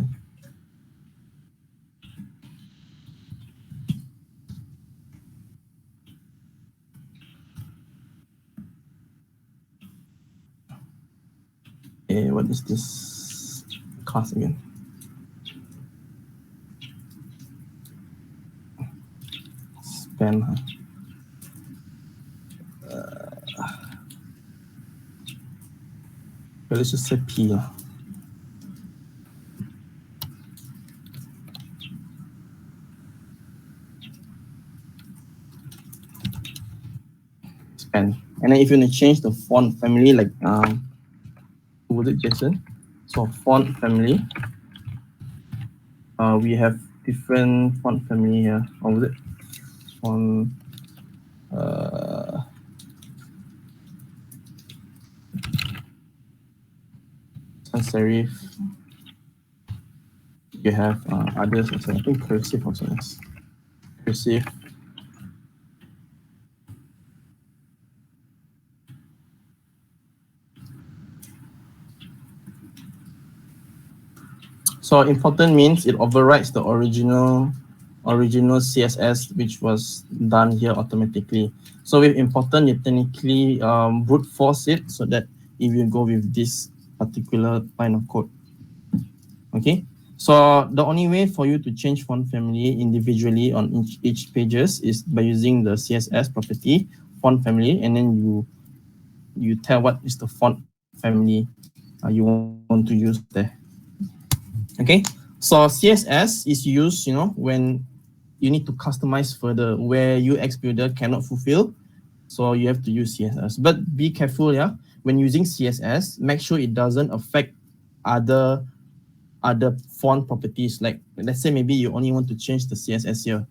What is this class again? Span, huh? Let's just say P. Span. And then if you want to change the font family, like who was it, Jason? So font family. We have different font family here. Or was it font? Sans serif. You have others also. I think cursive also is. Cursive. So important means it overrides the original CSS which was done here automatically. So with important, you technically brute force it so that if you go with this particular line of code. Okay. So the only way for you to change font family individually on each pages is by using the CSS property font family, and then you tell what is the font family you want to use there. Okay, so CSS is used, when you need to customize further where UX Builder cannot fulfill. So you have to use CSS. But be careful, yeah. When using CSS, make sure it doesn't affect other font properties. Like let's say maybe you only want to change the CSS here,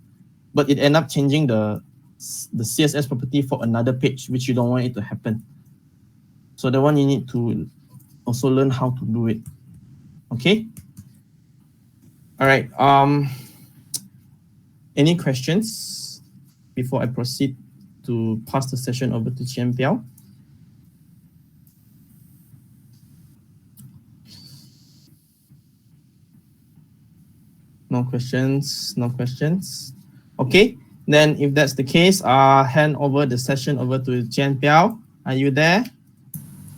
but it end up changing the CSS property for another page, which you don't want it to happen. So the one you need to also learn how to do it. Okay. All right. Any questions before I proceed to pass the session over to Qian Biao? No questions. No questions. Okay. Then, if that's the case, hand over the session over to Qian Biao. Are you there?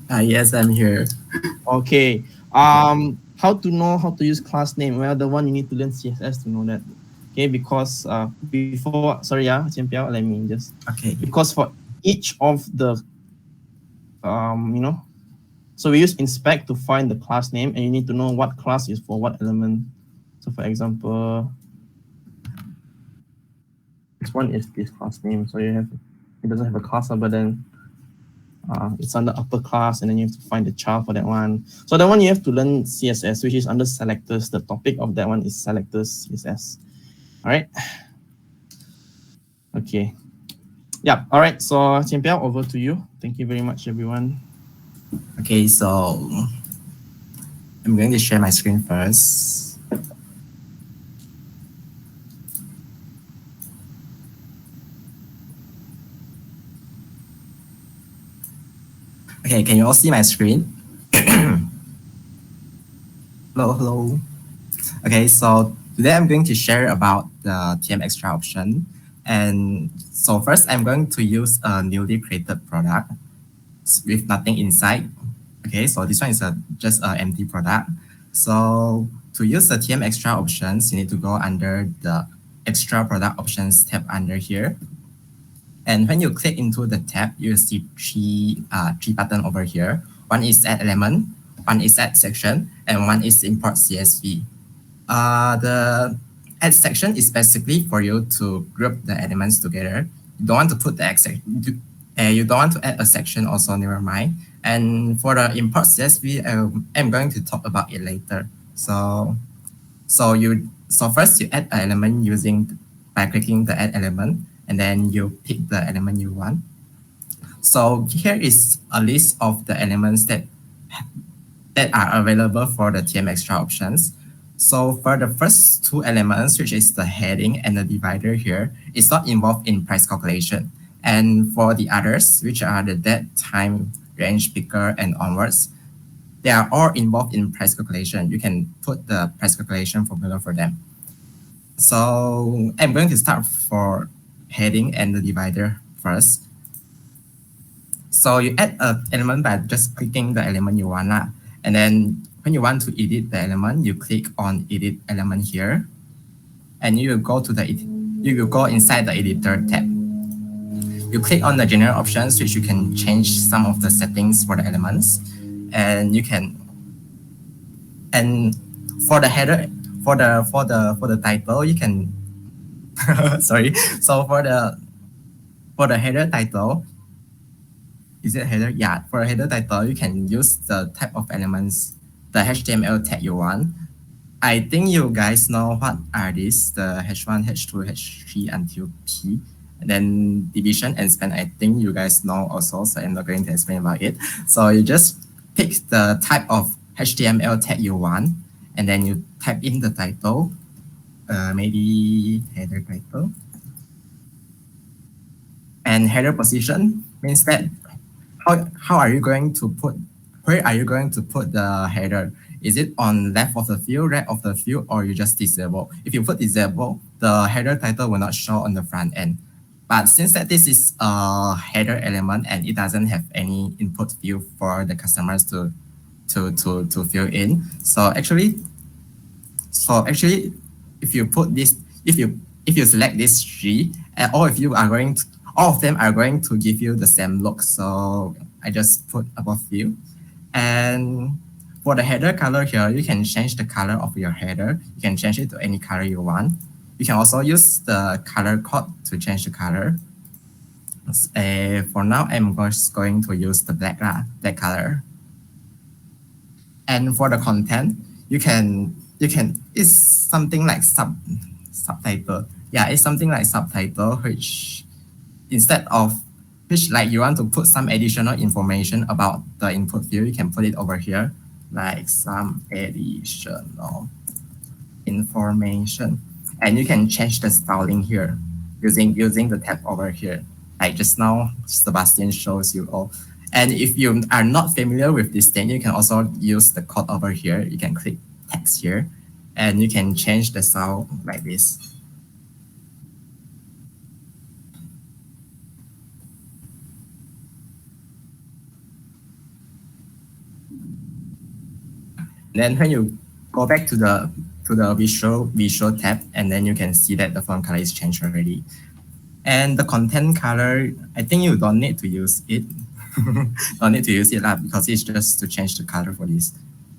Yes, I'm here. Okay. How to know how to use class name? Well, the one you need to learn CSS to know that. Okay, because before, sorry, Qian Biao, let me just. Okay. Because for each of the, so we use inspect to find the class name, and you need to know what class is for what element. So for example, this one is this class name. So it doesn't have a class, but then it's under upper class, and then you have to find the child for that one. So that one you have to learn CSS, which is under selectors. The topic of that one is selectors CSS. All right. Okay. Yeah. All right. So Qian Biao, over to you. Thank you very much, everyone. Okay, so I'm going to share my screen first. Okay, can you all see my screen? Hello. Okay, so today I'm going to share about the TM Extra option. And so first, I'm going to use a newly created product with nothing inside. Okay, so this one is just an empty product. So to use the TM Extra options, you need to go under the Extra Product Options tab under here. And when you click into the tab, you see three buttons over here. One is Add Element, one is Add Section, and one is Import CSV. The Add Section is basically for you to group the elements together. You don't want to put you don't want to add a section also, never mind. And for the Import CSV, I'm going to talk about it later. So first you add an element by clicking the Add Element. and then you pick the element you want. So here is a list of the elements that are available for the TM extra options. So for the first two elements, which is the heading and the divider here, it's not involved in price calculation. And for the others, which are the date, time, range, picker, and onwards, they are all involved in price calculation. You can put the price calculation formula for them. So I'm going to start for heading and the divider first. So you add an element by just clicking the element you want. And then when you want to edit the element, you click on edit element here. And you will go to you will go inside the editor tab. You click on the general options, which you can change some of the settings for the elements. And you can, and for the header, for the title, you can sorry. So for the header title, is it header? Yeah, for a header title, you can use the type of elements, the HTML tag you want. I think you guys know what are these, the H1, H2, H3 until P. And then division and span, I think you guys know also, so I'm not going to explain about it. So you just pick the type of HTML tag you want, and then you type in the title, maybe header title. And header position means that how are you going to put, where are you going to put the header? Is it on left of the field, right of the field, or you just disable? If you put disable, the header title will not show on the front end. But since that this is a header element and it doesn't have any input field for the customers to fill in, so actually, if you put this, if you select this tree, and all of them are going to give you the same look. So I just put above view. And for the header color here, you can change the color of your header. You can change it to any color you want. You can also use the color code to change the color. For now, I'm just going to use the black color. And for the content, you can it's something like subtitle. Yeah, it's something like subtitle, which instead of like you want to put some additional information about the input field, you can put it over here, like some additional information. And you can change the styling here using the tab over here. Like just now, Sebastian shows you all. And if you are not familiar with this thing, you can also use the code over here. You can click text here, and you can change the style like this. Then when you go back to the visual tab, and then you can see that the font color is changed already. And the content color, I think you don't need to use it. Don't need to use it because it's just to change the color for this.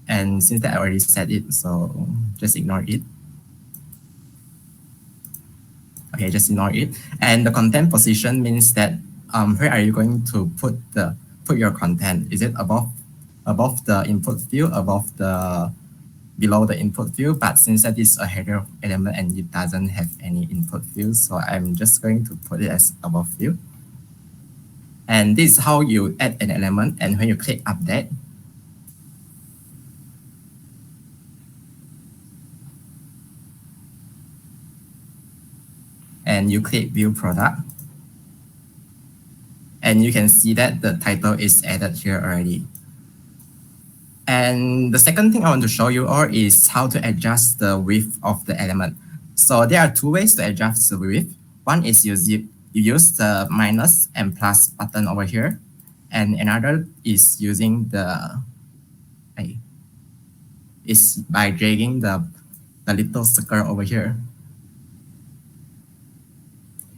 And since that I already set it, so just ignore it. Okay, just ignore it. And the content position means that where are you going to put your content? Is it above the input field, below the input field? But since that is a header element and it doesn't have any input field, so I'm just going to put it as above field. And this is how you add an element. And when you click update, and you click view product, and you can see that the title is added here already. And the second thing I want to show you all is how to adjust the width of the element. So there are two ways to adjust the width. One is you use the minus and plus button over here, and another is using is by dragging the little circle over here.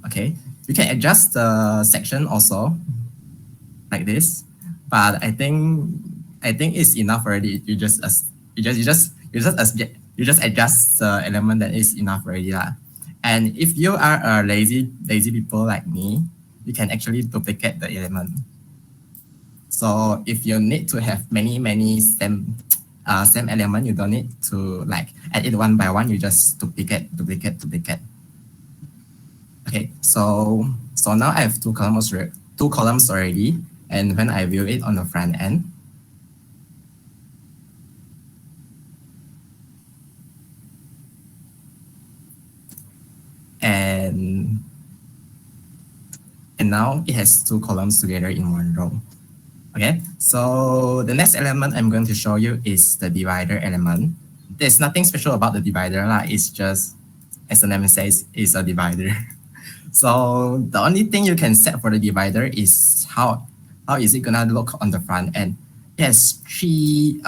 Okay, you can adjust the section also like this, but I think it's enough already. You just adjust the element that is enough already. And if you are a lazy people like me, you can actually duplicate the element. So if you need to have many same element, you don't need to like add it one by one. You just duplicate. Okay, so now I have two columns already, and when I view it on the front end, and now it has two columns together in one row. Okay, so the next element I'm going to show you is the divider element. There's nothing special about the divider, it's just, as the name says, it's a divider. So the only thing you can set for the divider is how is it gonna look on the front end. It has three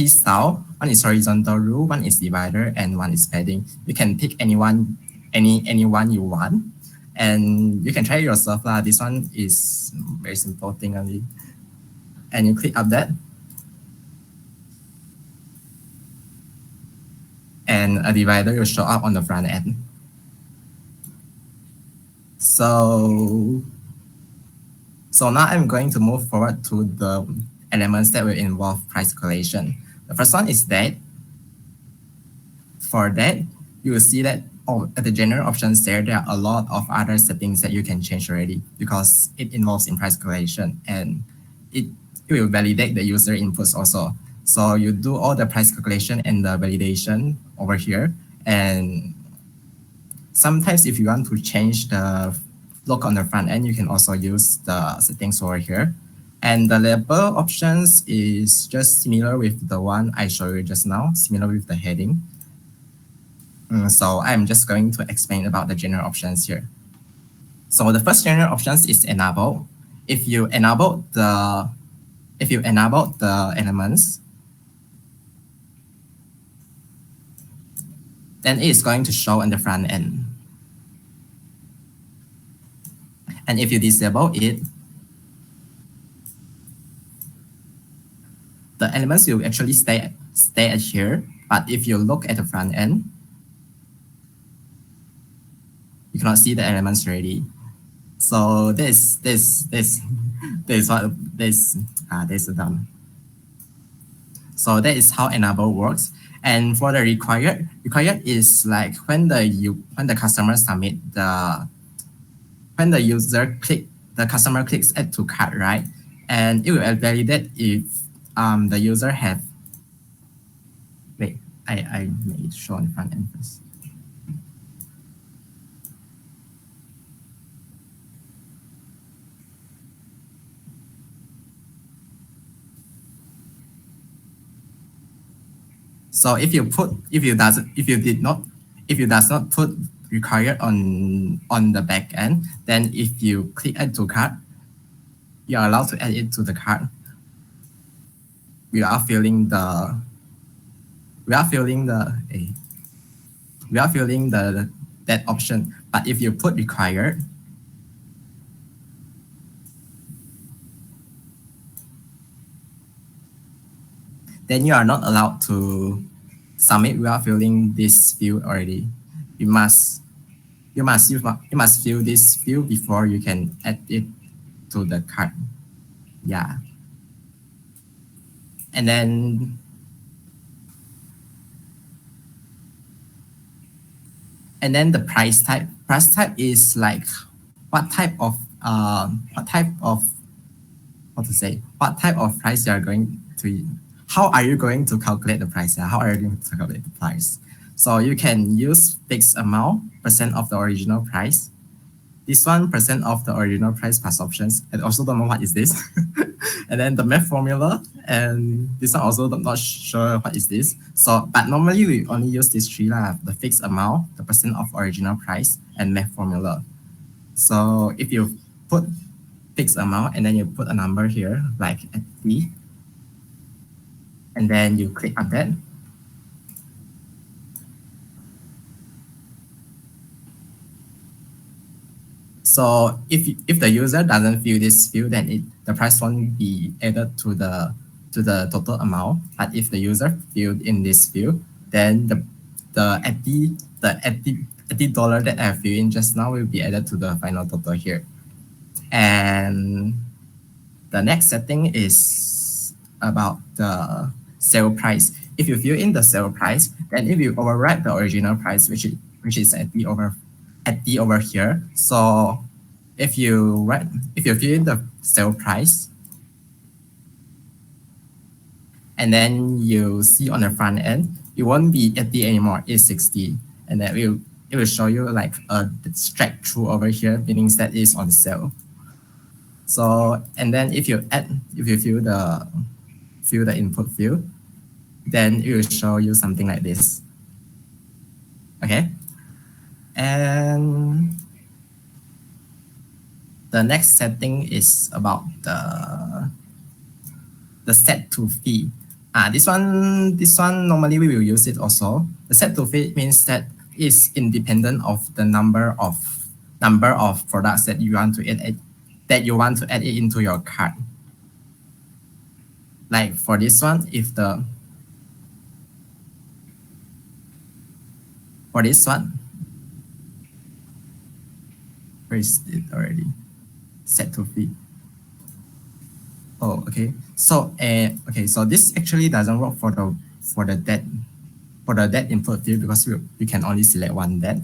style. One is horizontal rule, one is divider, and one is padding. You can pick any one you want, and you can try it yourself. This one is very simple thing only. And you click update, and a divider will show up on the front end. So now I'm going to move forward to the elements that will involve price calculation. The first one is date. For that, you will see that at the general options there are a lot of other settings that you can change already because it involves in price calculation, and it will validate the user inputs also. So you do all the price calculation and the validation over here. And sometimes if you want to change the look on the front end, you can also use the settings over here. And the label options is just similar with the one I showed you just now, similar with the heading. So I'm just going to explain about the general options here. So the first general options is enable. If you enable the elements, then it is going to show on the front end. And if you disable it, the elements will actually stay at here. But if you look at the front end, you cannot see the elements already. So this done. So that is how enable works. And for the required is like when the customer submit when the customer clicks add to cart, right? And it will validate if the user have. Wait, I made it show on the front end first. So if you does not put required on the back end, then if you click add to cart, you are allowed to add it to the cart. We are filling the that option. But if you put required, then you are not allowed to submit without filling this field already. You must fill this field before you can add it to the cart. Yeah. And then the price type. Price type is like what type of price you are going to. How are you going to calculate the price? How are you going to calculate the price? So you can use fixed amount, percent of the original price. This 1% of the original price plus options. I also don't know what is this. And then the math formula, and this one also not sure what is this. So, but normally we only use these three, the fixed amount, the percent of original price, and math formula. So if you put fixed amount and then you put a number here, like at T, and then you click update. So if the user doesn't fill this field, then the price won't be added to the total amount. But if the user filled in this field, then the $80 that I filled in just now will be added to the final total here. And the next setting is about the sale price. if you fill in the sale price, then if you overwrite the original price, which is at the over here. So if you fill in the sale price, and then you see on the front end, it won't be 80 anymore, it's 60. And then it will show you like a strike through over here, meaning that is on sale. So, and then if you fill the input field, then it will show you something like this. Okay. And the next setting is about the set to fee. This one normally we will use it also. The set to fee means that it's independent of the number of products that you want to add it into your cart. Like for this one, where is it already? Set to fee. Oh, okay. So so this actually doesn't work for the debt input field because you can only select one debt.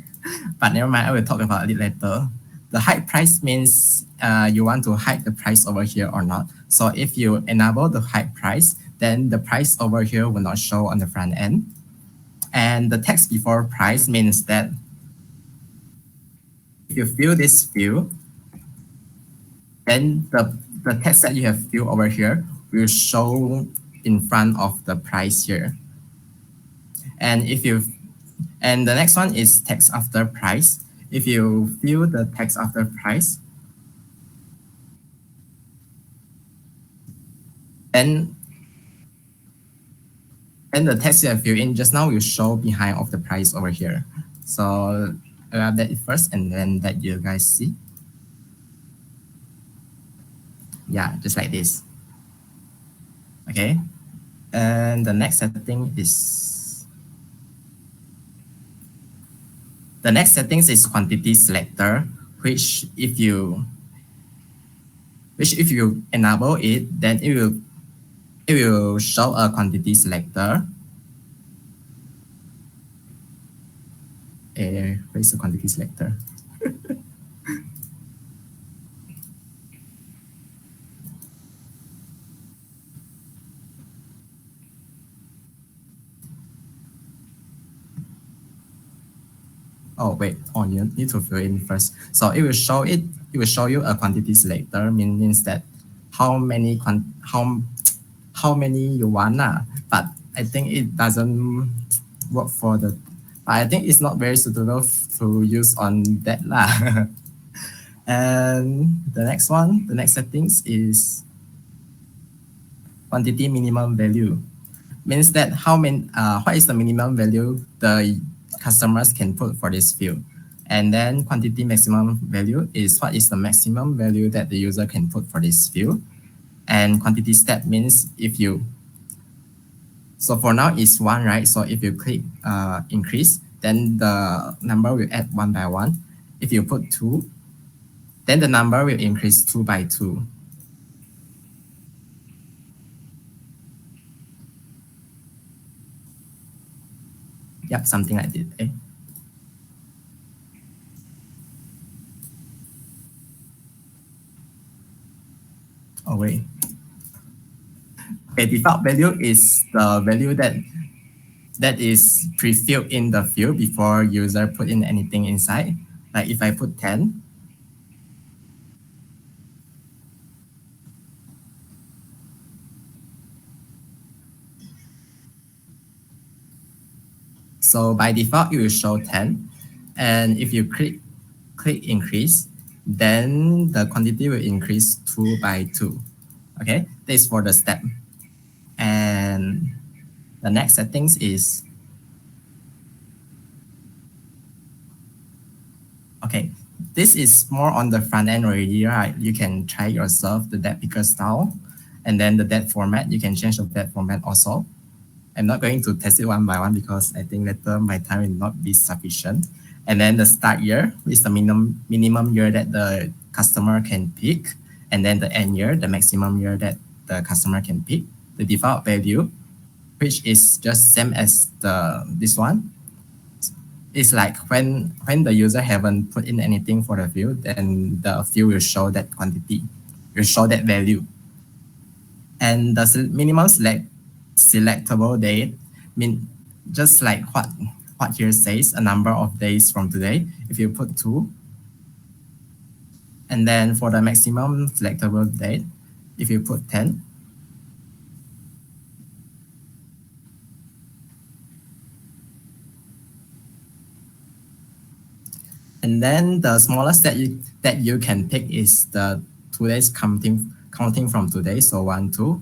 But never mind, I will talk about it later. The hide price means you want to hide the price over here or not. So if you enable the hide price, then the price over here will not show on the front end. And the text before price means that if you fill this field, then the text that you have filled over here will show in front of the price here. And the next one is text after price. If you fill the text after price, then the text you have filled in just now will show behind of the price over here. So I'll update it first and then let you guys see. Yeah, just like this. Okay. And the next setting is quantity selector, which if you enable it, then it will show a quantity selector. Where is the quantity selector? Oh wait, you need to fill in first. So it will show you a quantity selector, means that how many you want. But I think it doesn't work for the. I think it's not very suitable to use on that lah. And the next settings is quantity minimum value. Means that what is the minimum value the customers can put for this field. And then quantity maximum value is what is the maximum value that the user can put for this field. And quantity step means so for now it's 1, right? So if you click increase, then the number will add 1 by 1. If you put 2, then the number will increase 2 by 2. Yep, something like this. Eh? Oh wait. Okay, default value is the value that is pre-filled in the field before user put in anything inside. Like if I put 10, so by default it will show 10, and if you click increase, then the quantity will increase 2 by 2. Okay, this is for the step. And the next settings is okay. This is more on the front end already, right? You can try yourself the debt picker style, and then the debt format. You can change the debt format also. I'm not going to test it one by one because I think later my time will not be sufficient. And then the start year is the minimum year that the customer can pick, and then the end year, the maximum year that the customer can pick. The default value, which is just same as this one. It's like when the user haven't put in anything for the field, then the field will show that quantity, will show that value. And the minimum selectable date mean just like what here says, a number of days from today. If you put 2, and then for the maximum selectable date, if you put 10, and then the smallest that you can pick is the 2 days counting from today. So 1, 2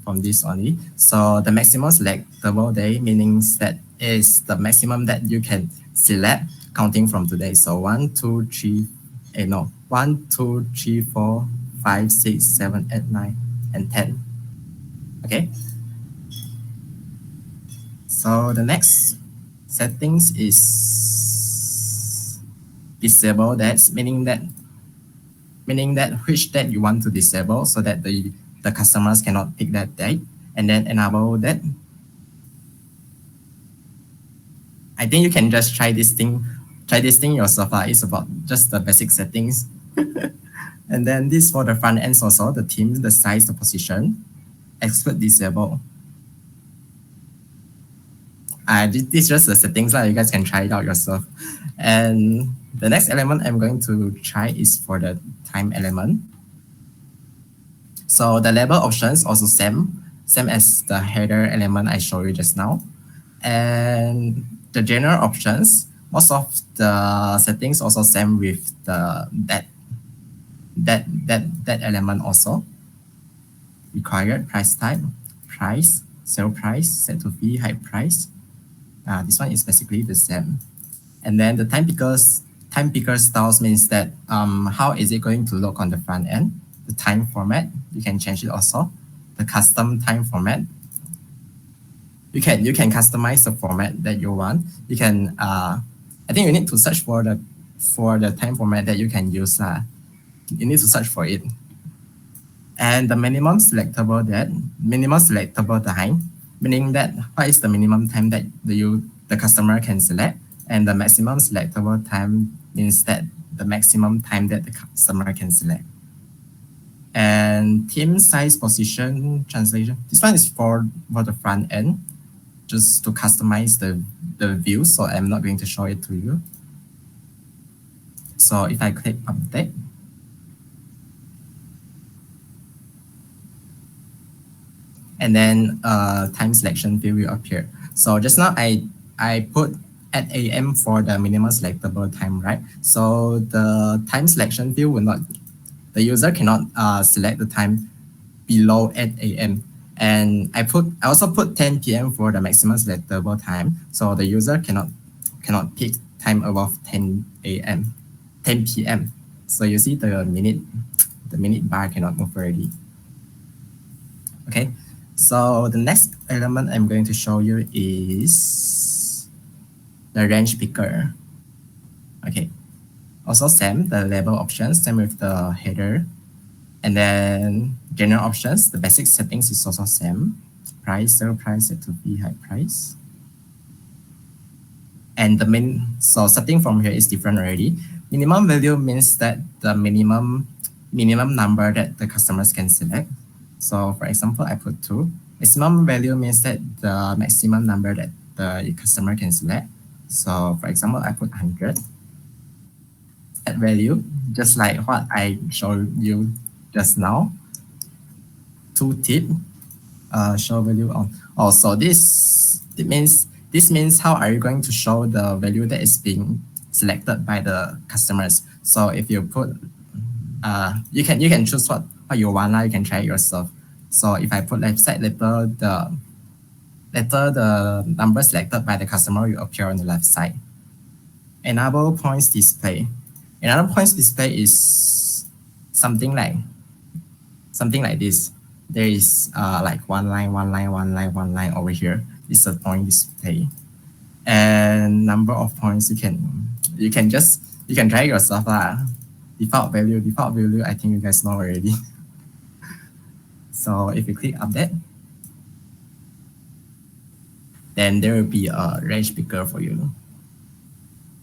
from this only. So the maximum selectable day means that is the maximum that you can select counting from today. So 1, 2, 3, 1, 2, 3, 4, 5, 6, 7, 8, 9, and 10. Okay. So the next settings is disable dates, meaning that which date you want to disable so that the customers cannot pick that date, and then enable that. I think you can just try this thing yourself. It's about just the basic settings. And then this for the front ends also, the theme, the size, the position, exclude disable. This is just the settings, you guys can try it out yourself. And the next element I'm going to try is for the time element. So the label options also same as the header element I showed you just now. And the general options, most of the settings also same with that element also. Required price type, price, sale price, set to fee, high price. This one is basically the same. And then the time picker styles means that how is it going to look on the front end. The time format, you can change it also. The custom time format, you can customize the format that you want. You can I think you need to search for the time format that you can use. You need to search for it. And the minimum selectable time, meaning that what is the minimum time that the customer can select, and the maximum selectable time means that the maximum time that the customer can select. And theme size, position, translation. This one is for the front end, just to customize the view. So I'm not going to show it to you. So if I click update, and then time selection field will appear. So just now I put at AM for the minimum selectable time, right? So the time selection field will not, the user cannot select the time below 8 AM. And I also put 10 PM for the maximum selectable time. So the user cannot pick time above 10 PM. So you see the minute bar cannot move already. Okay. So the next element I'm going to show you is the range picker. Okay. Also same, the label options, same with the header. And then general options, the basic settings is also same. Price, sale price, set to fee, high price. And so setting from here is different already. Minimum value means that the minimum number that the customers can select. So for example, I put 2. Maximum value means that the maximum number that the customer can select. So for example, I put 100. That value, just like what I showed you just now. 2 tip, show value on. Also, this means how are you going to show the value that is being selected by the customers. So if you put, you can choose what you want. You can try it yourself. So if I put left side, later the number selected by the customer will appear on the left side. Enable points display. Another points display is something like this. There is like one line over here. This is a point display, and number of points you can try it yourself. Default value, I think you guys know already. So if you click update, then there will be a range picker for you.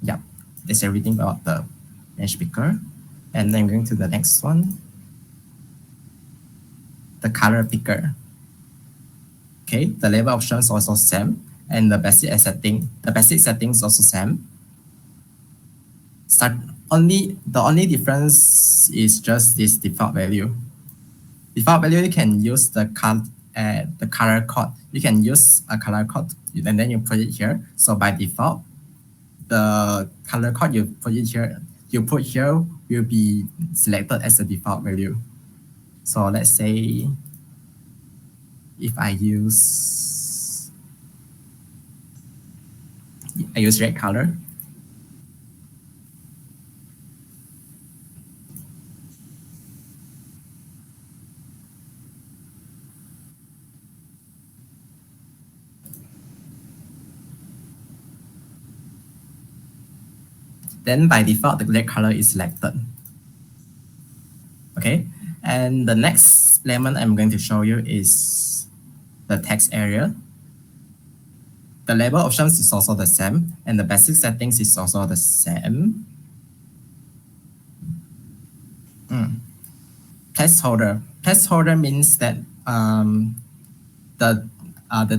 Yep, that's everything about the range picker. And then going to the next one, the color picker. Okay, the label options also same, and the basic settings also same. The only difference is just this default value. Default value, you can use the color code. You can use a color code and then you put it here. So by default, the color code you put here will be selected as the default value. So let's say if I use red color. Then by default, the red color is selected. Okay, and the next element I'm going to show you is the text area. The label options is also the same, and the basic settings is also the same. Placeholder. Placeholder means that the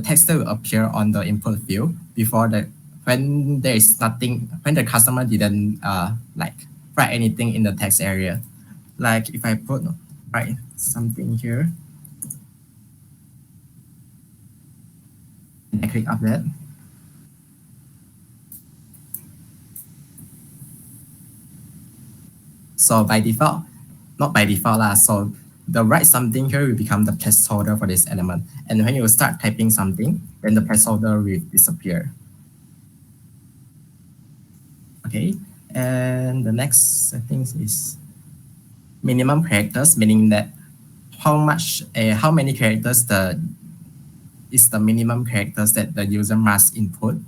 text will appear on the input field before when there is nothing, when the customer didn't write anything in the text area. Like if I write something here, and I click update. So by default, not by default so the write something here will become the placeholder for this element. And when you start typing something, then the placeholder will disappear. Okay, and the next settings is minimum characters, meaning that how many characters is the minimum characters that the user must input.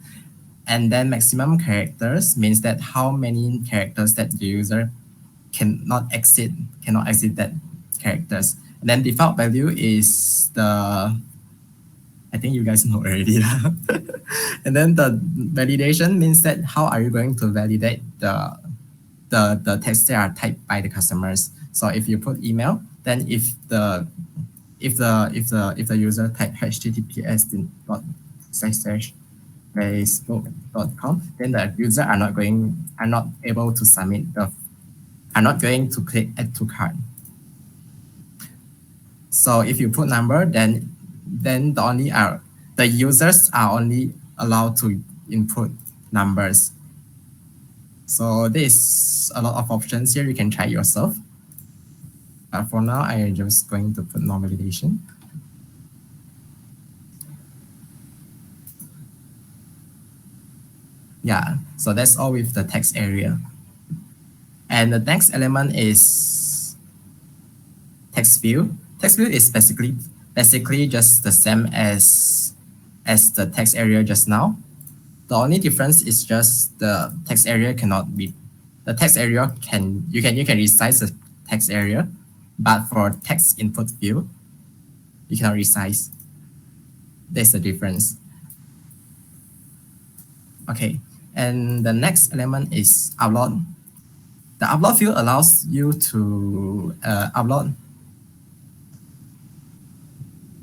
And then maximum characters means that how many characters that the user cannot exceed that characters. And then default value is I think you guys know already. And then the validation means that how are you going to validate the text that are typed by the customers. So if you put email, then if the user type https://facebook.com, then the user are not able to submit are not going to click add to cart. So if you put number, then the users are only allowed to input numbers. So there's a lot of options here. You can try yourself. But for now, I'm just going to put no validation. Yeah, so that's all with the text area. And the next element is text view. Text view is basically just the same as the text area just now. The only difference is just the text area cannot be, the text area you can resize the text area, but for text input field, you cannot resize. There's the difference. Okay, and the next element is upload. The upload field allows you to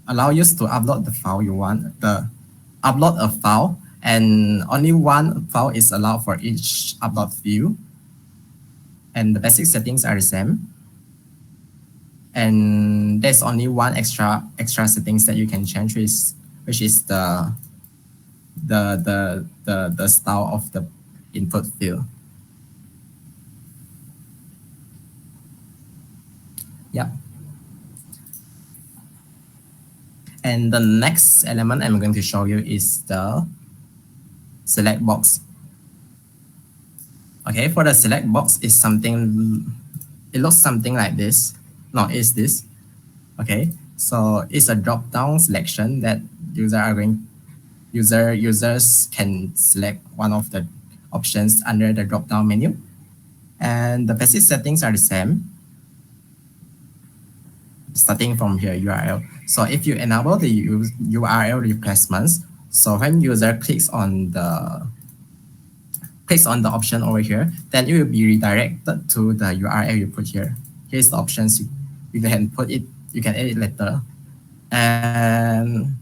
allow you to upload the file you want, upload a file, and only one file is allowed for each upload field. And the basic settings are the same. And there's only one extra settings that you can change, which is the style of the input field. Yeah. And the next element I'm going to show you is the select box. Okay, for the select box is something, it looks something like this. No, it's this. Okay, so it's a drop-down selection that users can select one of the options under the drop-down menu. And the basic settings are the same. Starting from here, URL. So if you enable the URL replacements, So when user clicks on the option over here, then it will be redirected to the URL you put here. Here's the options you can put it, you can edit later. And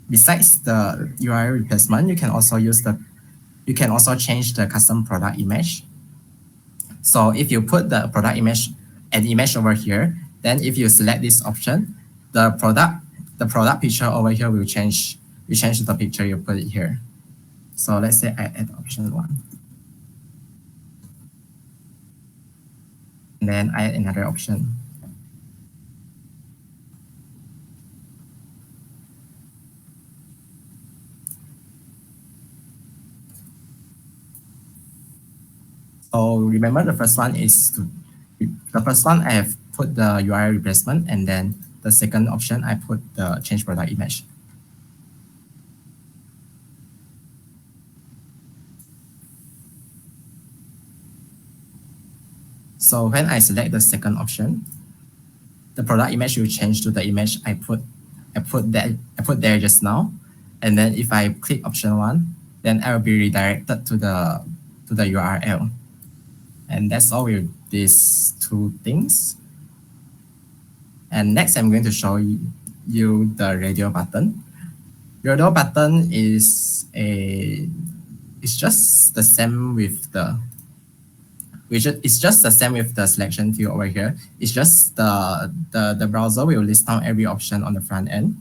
besides the URL replacement, you can also change the custom product image. So if you put the product image, an image over here, then if you select this option, the product picture over here will change. You change the picture, you put it here. So let's say I add option 1. And then I add another option. So remember the first one I have put the URL replacement, and then the second option I put the change product image. So when I select the second option, the product image will change to the image I put there just now. And then if I click option 1, then I will be redirected to the URL. And that's all with these two things. And next, I'm going to show you the radio button. Radio button is it's just the same with the selection field over here. It's just the browser will list down every option on the front end,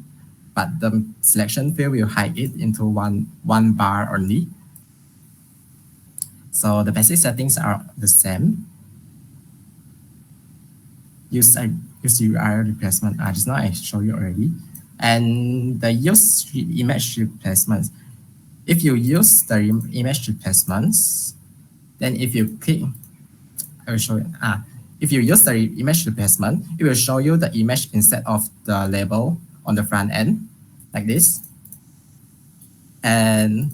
but the selection field will hide it into one bar only. So the basic settings are the same. Use URL replacement. Just now I showed you already. And the use image replacements. If you use the image replacements, then if you click, I will show you. If you use the image replacement, it will show you the image instead of the label on the front end, like this. And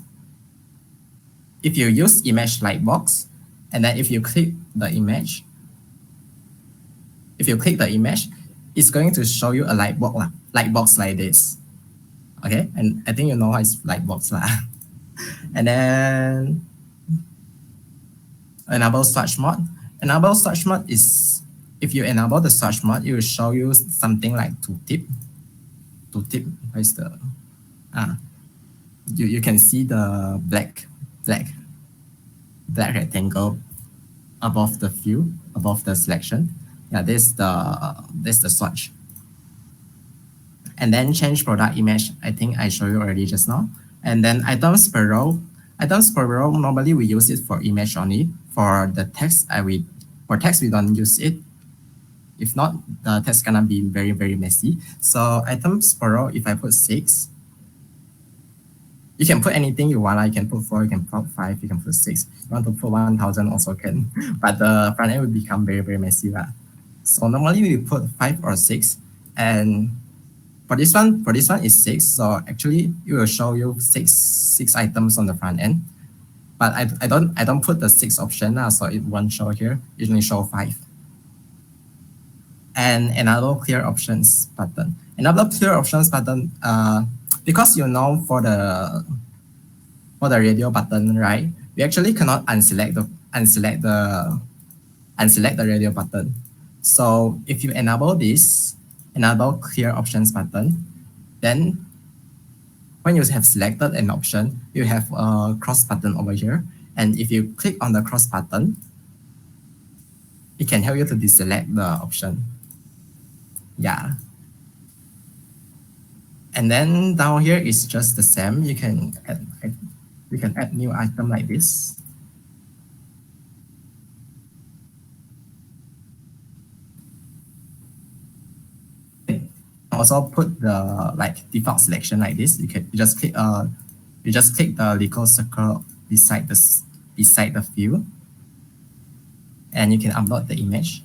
if you use image lightbox, and then if you click the image, it's going to show you a lightbox like this. Okay, and I think you know how it's lightbox lah. And then enable search mode. Enable search mode is, if you enable the search mode, it will show you something like tooltip. Where's the you can see the black rectangle above the field, above the selection. Yeah, this the search. And then change product image. I think I showed you already just now. And then items per row. Items per row, normally we use it for image only. For the text, for text we don't use it. If not, the text gonna be very, very messy. So items per row, if I put 6, you can put anything you want. You can put 4, you can put 5, you can put 6. You want to put 1,000 also can. But the front end will become very, very messy. So normally we put 5 or 6. And for this one is 6. So actually it will show you six items on the front end. But I don't put the 6 option now, so it won't show here. It only show 5. And enable clear options button. Enable clear options button, because you know for the radio button, right? We actually cannot unselect the radio button. So if you enable this, enable clear options button, then when you have selected an option, you have a cross button over here. And if you click on the cross button, it can help you to deselect the option. Yeah. And then down here is just the same. You can add new item like this. Also put the default selection like this. You just click the little circle beside the field, and you can upload the image.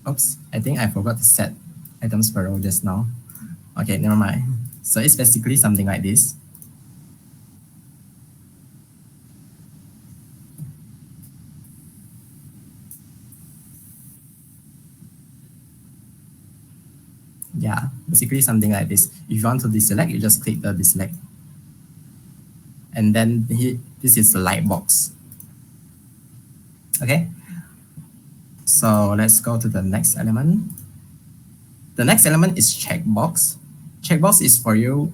Oops, I think I forgot to set items per row just now. Okay, never mind. So it's basically something like this. Yeah, basically something like this. If you want to deselect, you just click the deselect. And then this is the light box. Okay, so let's go to the next element. The next element is checkbox. Checkbox is for you,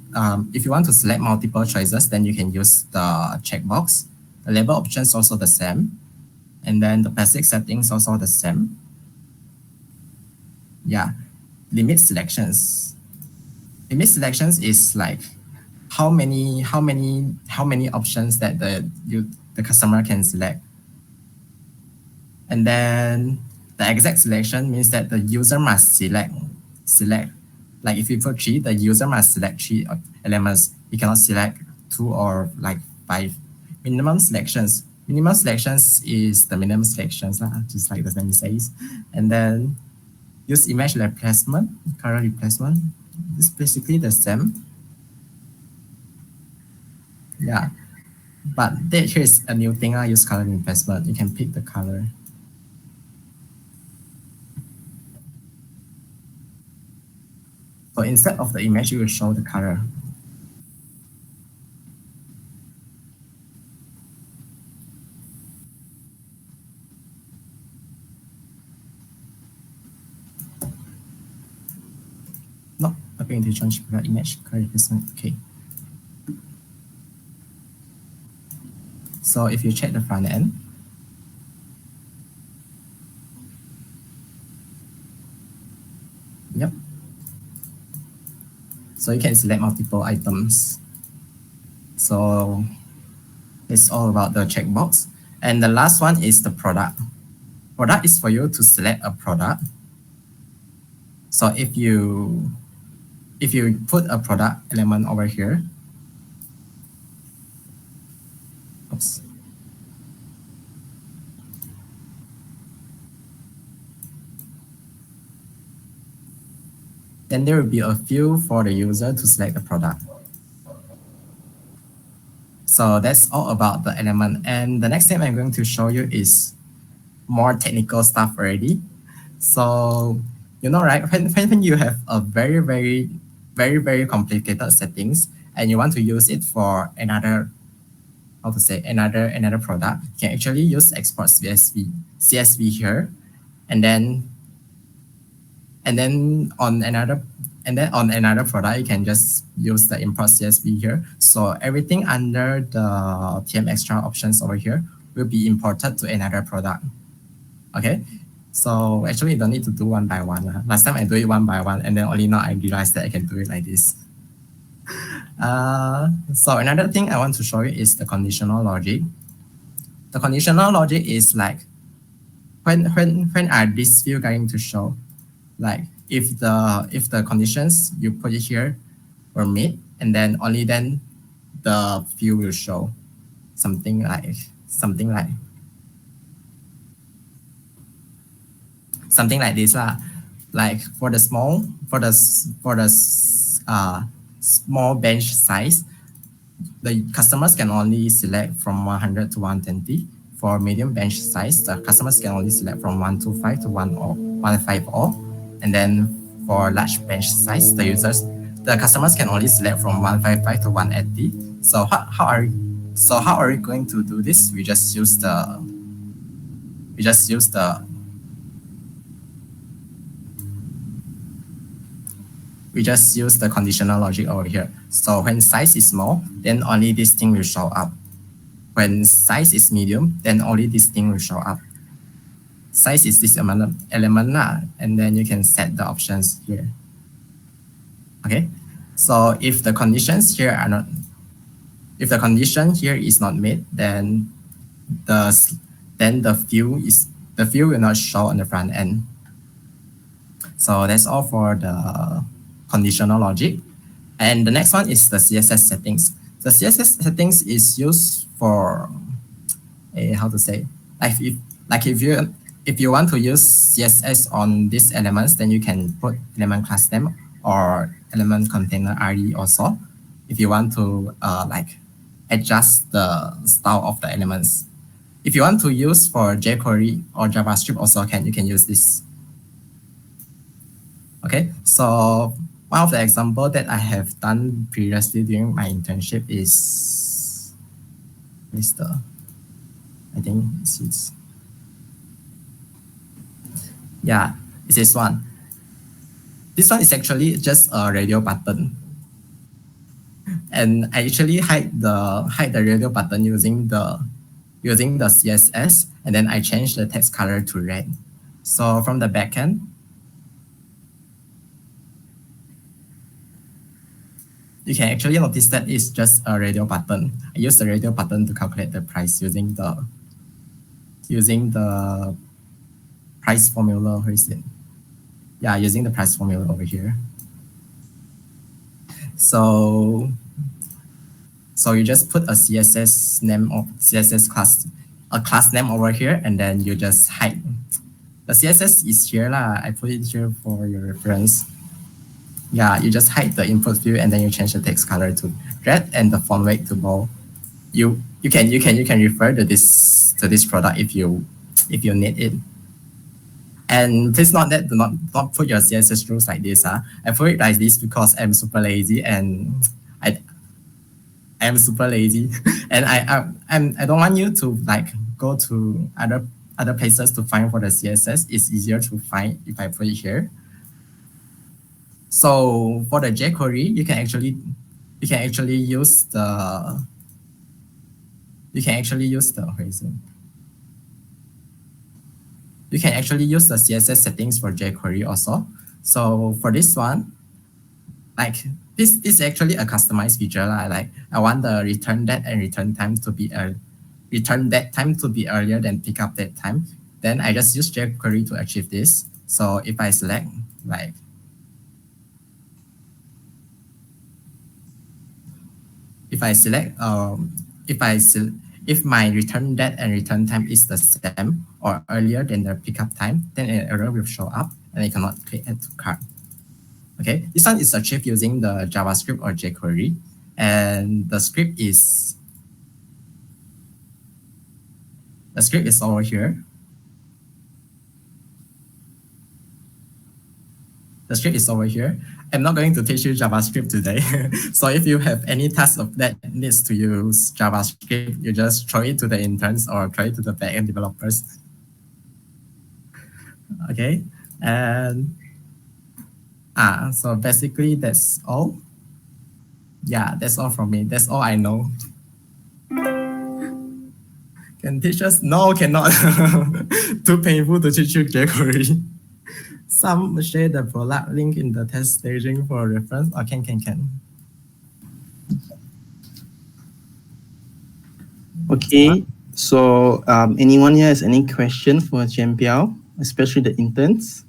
if you want to select multiple choices, then you can use the checkbox. The label options also the same. And then the basic settings also the same. Yeah, limit selections. Limit selections is like how many options that the customer can select. And then the exact selection means that the user must select. Like if you put 3, the user must select 3 elements. You cannot select 2 or like 5. Minimum selections. Minimum selections is the minimum selections, just like the name says. And then use image replacement, color replacement. It's basically the same. Yeah. But here's a new thing. I use color replacement. You can pick the color. So instead of the image, you will show the color. No, I'm going to change the image color replacement. Okay. So if you check the front end, yep. So you can select multiple items. So it's all about the checkbox. And the last one is the product. Product is for you to select a product. So if you put a product element over here, oops. Then there will be a field for the user to select the product. So that's all about the element. And the next thing I'm going to show you is more technical stuff already. So, you know, right, when you have a very complicated settings and you want to use it for another, how to say, another product, you can actually use export CSV here. And then on another product, you can just use the import CSV here. So everything under the TM extra options over here will be imported to another product. Okay, so actually you don't need to do one by one. Last time I do it one by one, and then only now I realized that I can do it like this. So another thing I want to show you is the conditional logic. The conditional logic is like when are these fields going to show? Like if the conditions you put it here were met, and then only then the field will show something like this like for the small bench size, the customers can only select from 100 to 120. For medium bench size, the customers can only select from 125 to 150. And then for large bench size, the customers can only select from 155 to 180. So how are we going to do this? We just use the conditional logic over here. So when size is small, then only this thing will show up. When size is medium, then only this thing will show up. Size is this element, and then you can set the options here. Okay, so if the conditions here are not, if the condition here is not met, then the field will not show on the front end. So that's all for the conditional logic. And the next one is the CSS settings. The CSS settings is used for how to say, if you want to use CSS on these elements, then you can put element class name or element container RE also. If you want to like adjust the style of the elements. If you want to use for jQuery or JavaScript also you can use this. Okay, so one of the example that I have done previously during my internship is I think it's yeah, it's this one. This one is actually just a radio button. And I actually hide the radio button using the CSS, and then I change the text color to red. So from the backend, you can actually notice that it's just a radio button. I use the radio button to calculate the price using the price formula. Where is it? Yeah, using the price formula over here. So you just put a CSS name of CSS class, a class name over here, and then you just hide. The CSS is here lah. I put it here for your reference. Yeah, you just hide the input field and then you change the text color to red and the font weight to bold. You can refer to this product if you need it. And please note that do not put your CSS rules like this. I put it like this because I'm super lazy and I'm super lazy and I don't want you to like go to other places to find for the CSS. It's easier to find if I put it here. So for the jQuery, you can actually use the CSS settings for jQuery also. So for this one, like this is actually a customized feature. Like I want the return date and return time to be earlier than pickup date time. Then I just use jQuery to achieve this. So if I select like if my return date and return time is the same or earlier than the pickup time, then an error will show up and I cannot click add to cart. Okay, this one is achieved using the JavaScript or jQuery, and the script is over here. The script is over here. I'm not going to teach you JavaScript today. So if you have any task that needs to use JavaScript, you just throw it to the interns or throw it to the backend developers. Okay, and so basically that's all. Yeah, that's all from me. That's all I know. Can teach us? No, cannot. Too painful to teach you jQuery. Some share the product link in the test staging for reference. Or can. Okay, so anyone here has any question for Biao, especially the interns?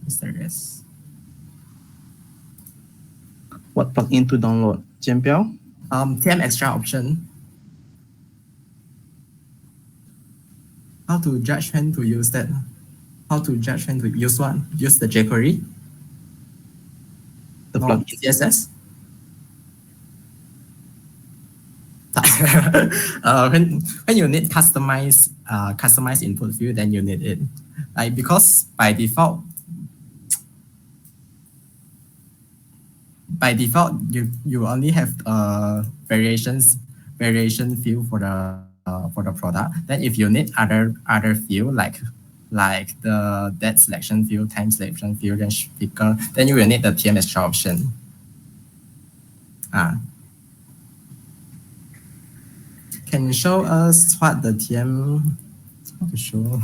Mr. Yes. What plugin to download? Biao? TM extra option. How to judge when to use that? How to judge when to use one? Use the jQuery? The plugin CSS? when you need customized input field, then you need it. Like because by default you only have variation field for the product. Then if you need other field like the date selection field, time selection field, and speaker, then you will need the TM extra option. Can you show us what the TM? How to show?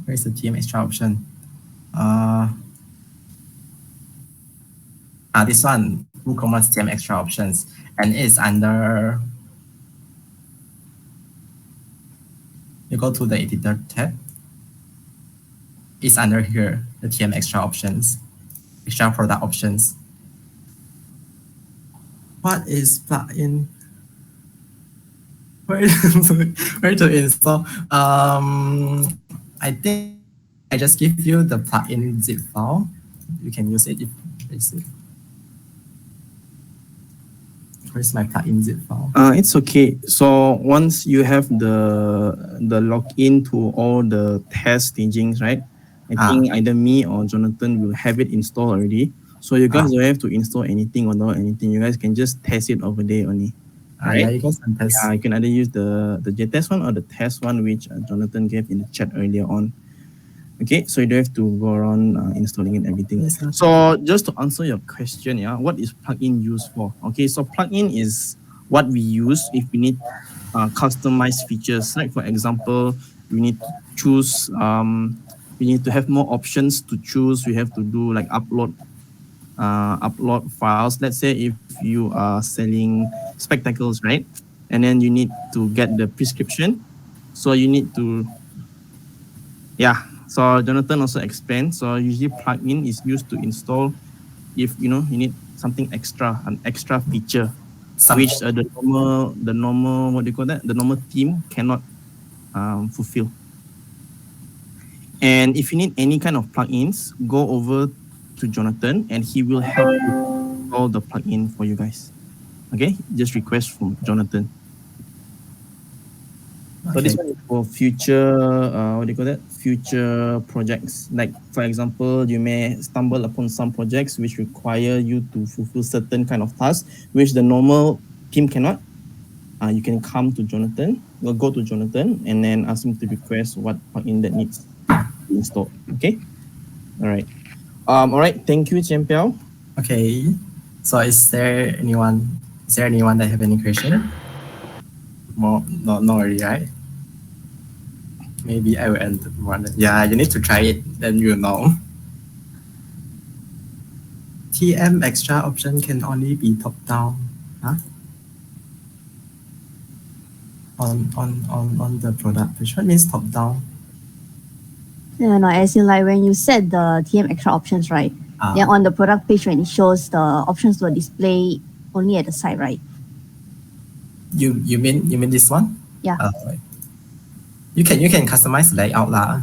Where's the TM extra option? This one, WooCommerce TM extra options, and it's under. You go to the editor tab. It's under here, the TM extra options, extra product options. What is plugin? Where, where to install? I think I just give you the plugin zip file. You can use it if it's it. Where's my plugin zip file? It's okay. So once you have the login to all the test stagings, right? I think either me or Jonathan will have it installed already. So you guys don't have to install anything or download anything. You guys can just test it over there only. Right? Yeah, you guys can test. You can either use the JTest one or the test one, which Jonathan gave in the chat earlier on. Okay, so you don't have to go around installing it everything. Yes, sir. So just to answer your question, yeah, what is plugin used for? Okay, so plugin is what we use if we need customized features. Like for example, we need to choose. We need to have more options to choose. We have to do like upload files. Let's say if you are selling spectacles, right? And then you need to get the prescription. So you need to, yeah. So Jonathan also explained. So usually plugin is used to install if you need something extra, an extra feature, which the normal what do you call that? The normal team cannot fulfill. And if you need any kind of plugins, go over to Jonathan and he will help you install the plugin for you guys. Okay, just request from Jonathan. So this one is for future, what do you call that? Future projects. Like for example, you may stumble upon some projects which require you to fulfill certain kind of tasks, which the normal team cannot. You can come to Jonathan, or go to Jonathan, and then ask him to request what plugin that needs to be installed. Okay. All right. All right. Thank you, Qian Biao. Okay. So is there anyone that have any question? More, not already, right? Maybe I will end one. Yeah, you need to try it, then you'll know. TM extra option can only be top down. Huh? On the product page. What means top down? No, as in like when you set the TM extra options, right? Then on the product page when it shows the options will display only at the side, right? You mean this one? Yeah. You can customize layout lah.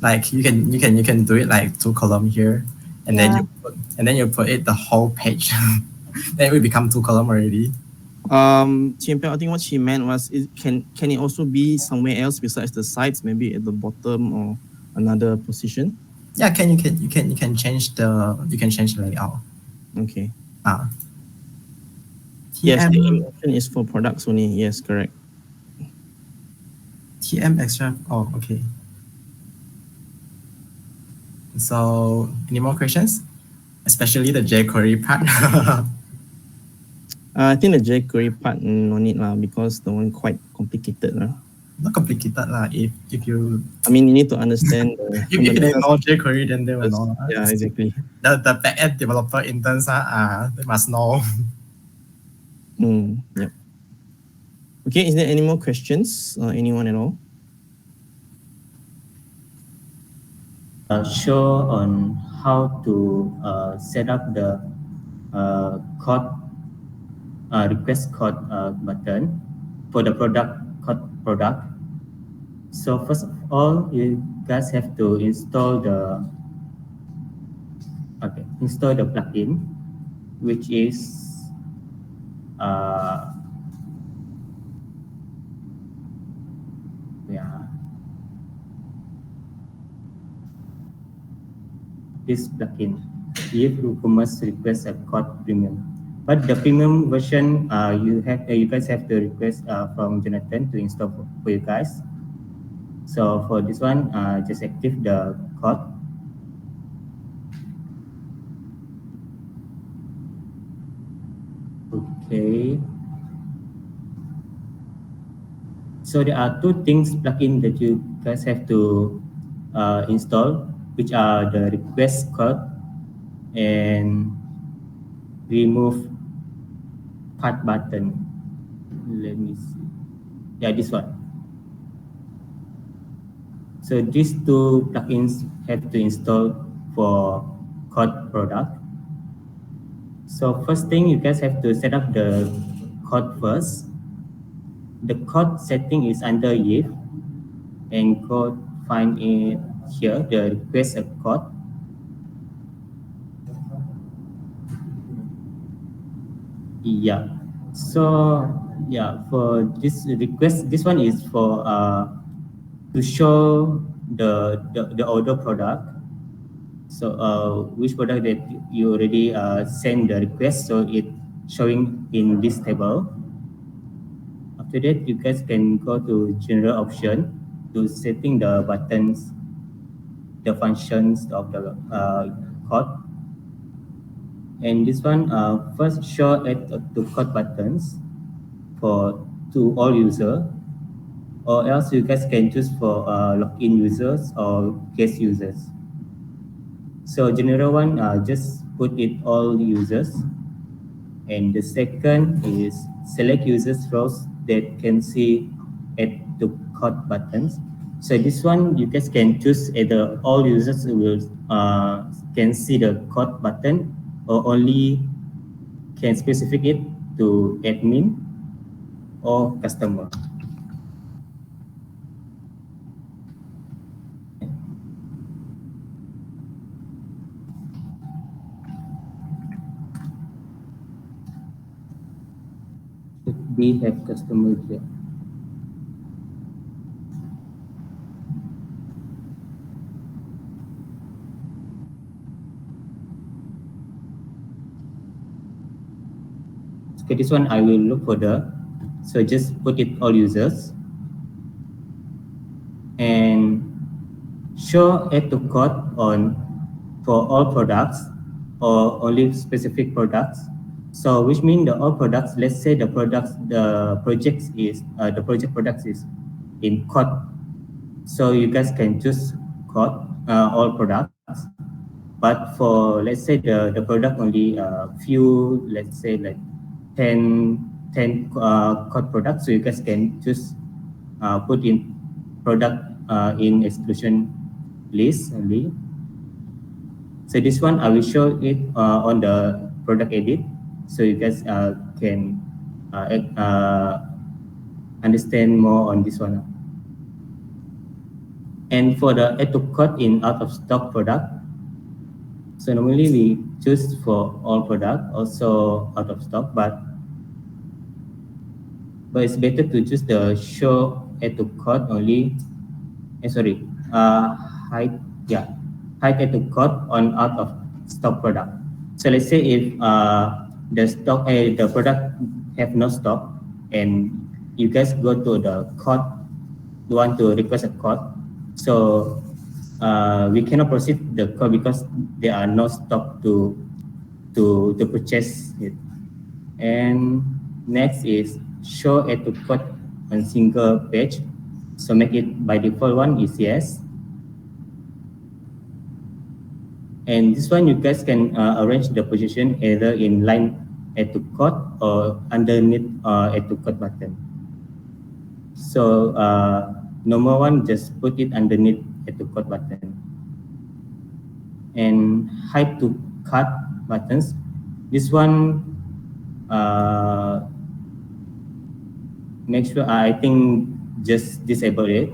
Like you can do it like 2 column here, and then you put it the whole page. Then it will become 2 column already. Qian Biao, I think what she meant was, can it also be somewhere else besides the sides, maybe at the bottom or another position? Yeah, you can change the layout. Okay. Yes, the option is for products only. Yes, correct. TM extra. Oh, okay. So, any more questions? Especially the jQuery part. I think the jQuery part no need lah, because the one quite complicated lah. Not complicated lah. If you, I mean, you need to understand. if they know jQuery, then they will know. Yeah, exactly. The backend developer interns they must know. Yep. Okay, is there any more questions? Anyone at all? Show on how to set up the code request code button for the product. So first of all, you guys have to install the plugin, which is this plugin. If WooCommerce request a code premium, but the premium version you guys have to request from Jonathan to install for you guys. So for this one, just active the code. Okay. So there are 2 things plugin that you guys have to install, which are the request code and remove part button. Let me see. Yeah, this one. So these 2 plugins have to install for code product. So first thing, you guys have to set up the code first. The code setting is under if, and go find it here, the request a code. Yeah. So yeah, for this request, this one is for to show the order product. So which product that you already send the request, so it showing in this table. After that, you guys can go to general option to setting the buttons, the functions of the code. And this one first show add to code buttons for to all user, or else you guys can choose for login users or guest users. So general one, just put it all users. And the second is select users rows that can see add to code buttons. So this one, you guys can choose either all users will can see the code button, or only can specific it to admin or customer. Should we have customer here? Okay, this one I will look for so just put it all users and show add to code on for all products or only specific products. So which means the all products, let's say the products, the project products is in code. So you guys can choose code, all products. But for, let's say the product only few, let's say like 10 code products, so you guys can choose put in product in exclusion list only. So this one I will show it on the product edit, so you guys can understand more on this one. And for the add to code in out of stock product, so normally we choose for all product, also out of stock, but it's better to choose the show add to code only. Hide add to code on out of stock product. So let's say if the product have no stock, and you guys go to the code, you want to request a code, so we cannot proceed the code because there are no stock to purchase it. And next is show add to code on single page. So make it by default one is yes. And this one you guys can arrange the position either in line add to code or underneath add to code button. So normal one, just put it underneath add to code button. And hide to cart buttons. This one make sure, I think just disable it.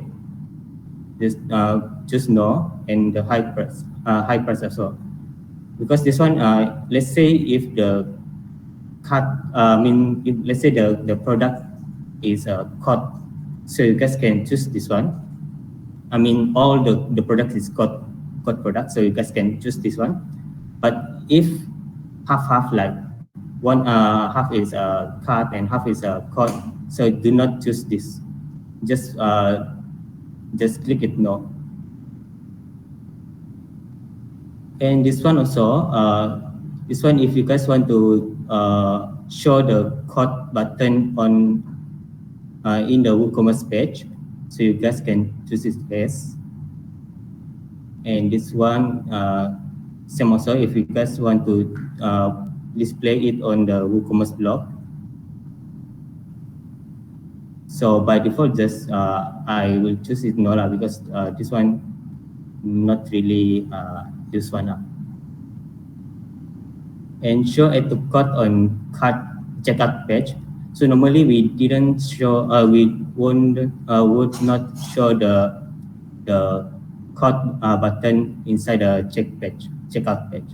Just no, and the high price as well. Because this one, let's say if the let's say the product is code, so you guys can choose this one. I mean, all the product is code product, so you guys can choose this one. But if half, like one half is card and half is code, so do not choose this. Just click it no. And this one also, this one, if you guys want to show the code button on in the WooCommerce page, so you guys can choose this best. And this one, same also, if you guys want to display it on the WooCommerce blog. So by default, just I will choose it no because this one not really this one up. and show add to cart on cart checkout page. So normally we didn't show, we would not show the cart button inside the checkout page.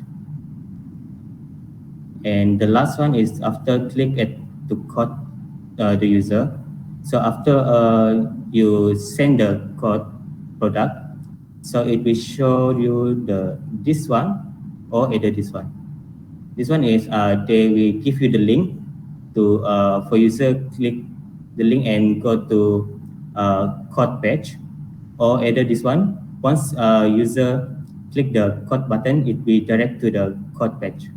And the last one is after click at to cart the user. So after you send the code product, so it will show you this one or either this one. This one is they will give you the link to for user click the link and go to code page, or either this one. Once user click the code button, it will direct to the code page.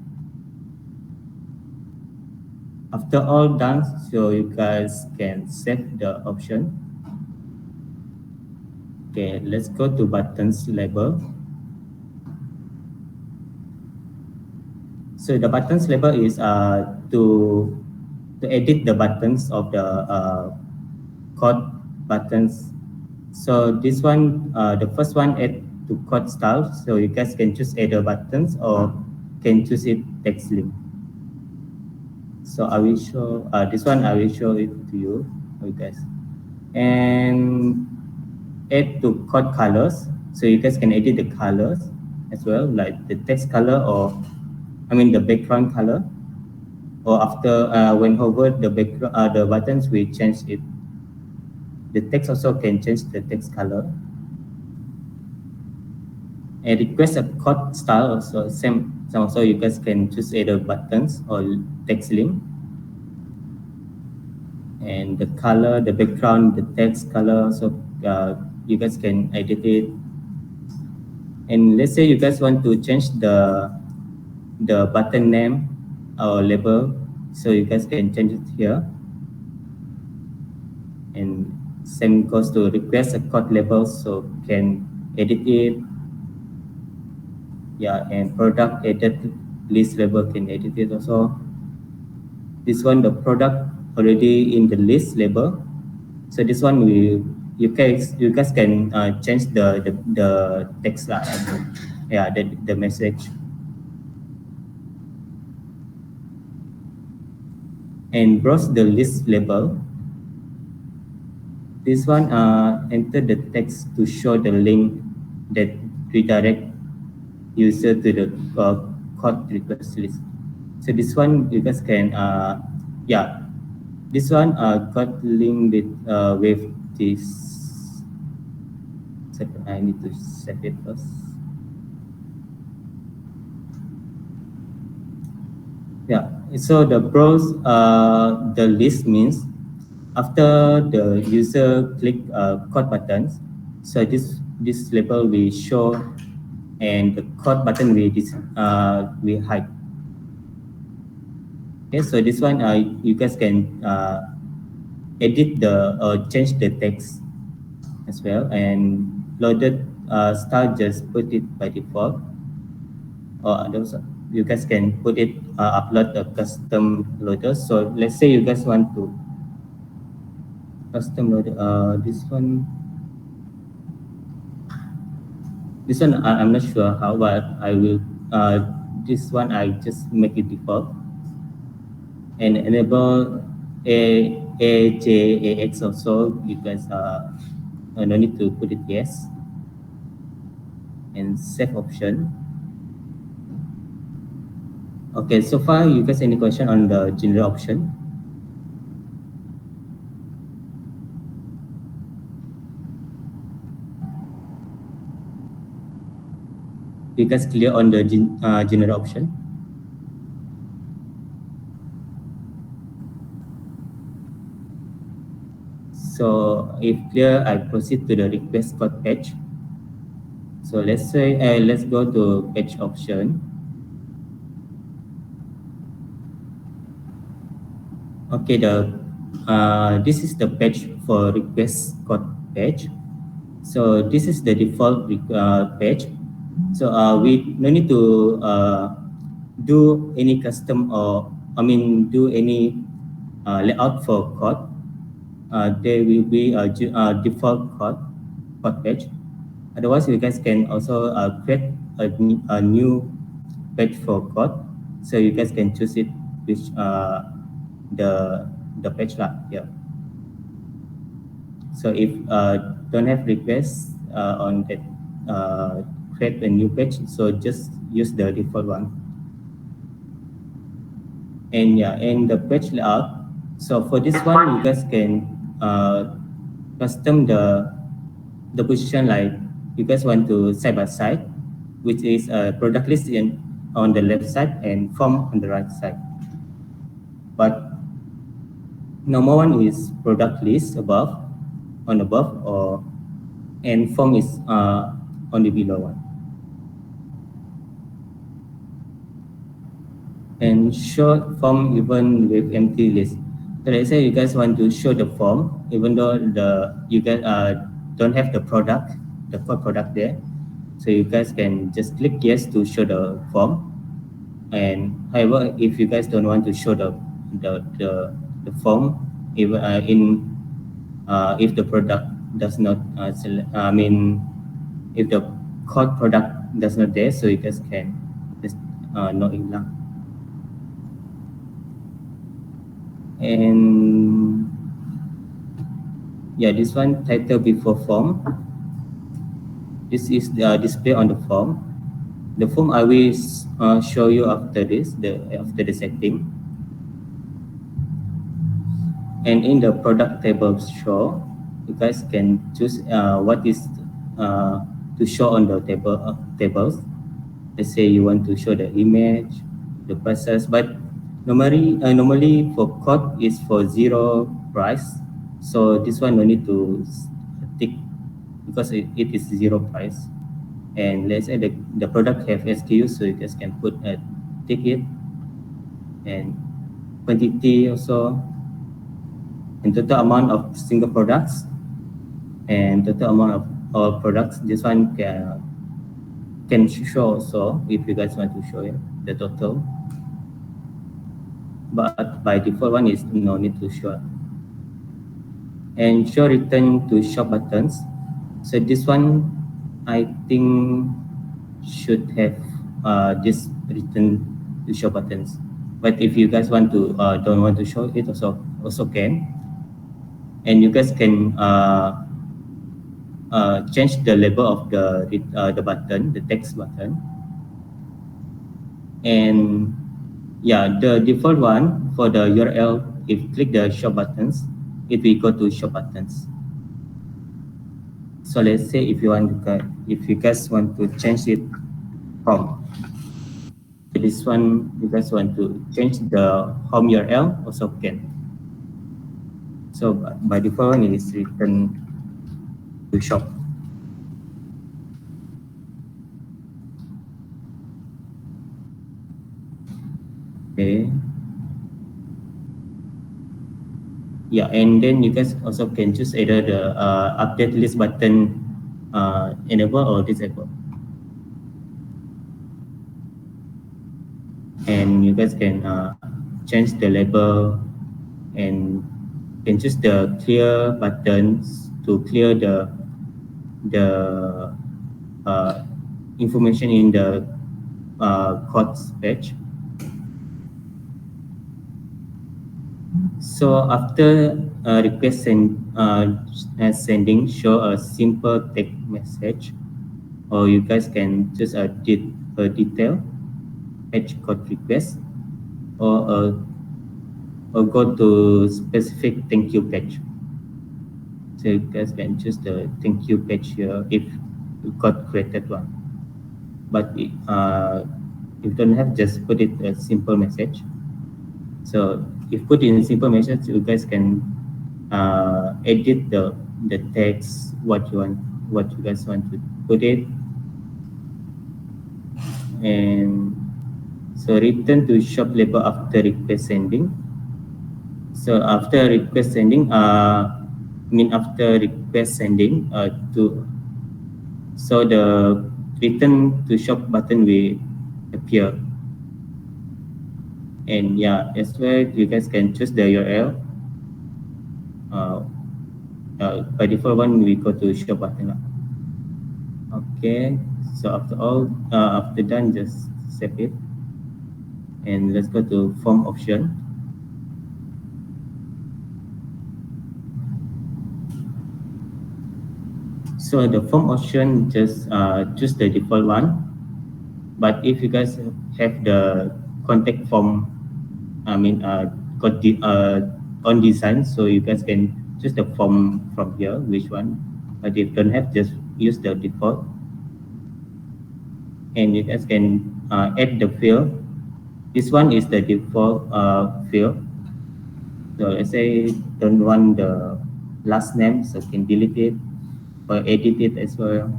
After all done, so you guys can save the option. Okay, let's go to buttons label. So the buttons label is to edit the buttons of the code buttons. So this one, the first one, add to code style. So you guys can choose either buttons or can choose it text link. So I will show this one. I will show it to you guys. And add to code colors. So you guys can edit the colors as well, like the text color or the background color. Or after when hover the background, the buttons will change it. The text also can change the text color. And request a code style also same. So you guys can choose either buttons or text link. And the color, the background, the text color, so you guys can edit it. And let's say you guys want to change the button name or label, so you guys can change it here. And same goes to request a code label, so can edit it. Yeah, and product edit list label can edit it also. This one, the product already in the list label. So this one you guys can change the text line. Yeah, the message. And browse the list label. This one enter the text to show the link that redirect user to the code request list. So this one you guys can this one got link with this. I need to set it first. Yeah, so the browse the list means after the user click code buttons, so this label will show and the code button will hide. Okay, so this one you guys can edit or change the text as well, and loaded style just put it by default, or those you guys can put it upload a custom loader. So let's say you guys want to custom load this one. This one I'm not sure how, but I will. This one I just make it default and enable AJAX also. You guys no need to put it yes. And save option. Okay, so far you guys any question on the general option? You guys clear on the general option? So if clear, I proceed to the request code page. So let's say let's go to page option. Okay, this is the page for request code page. So this is the default page. So we no need to do any custom or do any layout for code. There will be a default code page. Otherwise, you guys can also create a new page for code. So you guys can choose it which the page lah here. So if don't have requests on that create a new page, so just use the default one. And yeah, and the page layout. So for this one, you guys can custom the position, like you guys want to side by side, which is a product list on the left side and form on the right side. But normal one is product list above, or and form is on the below one. And show form even with empty list. So let's say you guys want to show the form, even though you guys don't have the product, the core product there. So you guys can just click yes to show the form. And however, if you guys don't want to show the form, even if the product does not if the core product does not there, so you guys can just not ignore. And yeah, this one, title before form. This is the display on the form. The form I will show you after this, after the setting. And in the product table show, you guys can choose what is to show on the tables. Let's say you want to show the image, the prices, but normally for code is for zero price. So this one no need to tick because it is zero price. And let's say the product have SKU, so you guys can put a ticket and quantity also, and total amount of single products and total amount of all products. This one can show also if you guys want to show it, the total. But by default one is no need to show. And show return to shop buttons. So this one I think should have this return to shop buttons. But if you guys want to don't want to show it, also can. And you guys can change the label of the button, the text button. And yeah, the default one for the URL, if you click the shop buttons, it will go to shop buttons. So let's say if you guys want to change it from this one, you guys want to change the home URL, also can. So by default, it is return to shop. Okay. Yeah, and then you guys also can choose either the update list button enable or disable. And you guys can change the label and can choose the clear buttons to clear the information in the codes page. So after request sending, show a simple text message, or you guys can just a detail page code request, or go to specific thank you page. So you guys can choose the thank you page here if you got created one. But if you don't have, just put it a simple message. So if put in simple message, you guys can edit the text what you guys want to put it. And so return to shop label after request sending. So after request sending, after request sending so the return to shop button will appear. And yeah, as well, you guys can choose the URL. By default one, we go to shop button. Okay, so after done, just save it. And let's go to form option. So the form option just choose the default one. But if you guys have the contact form, on design, so you guys can choose the form from here, which one. But if you don't have, just use the default. And you guys can add the field. This one is the default field. So let's say don't want the last name, so can delete it or edit it as well.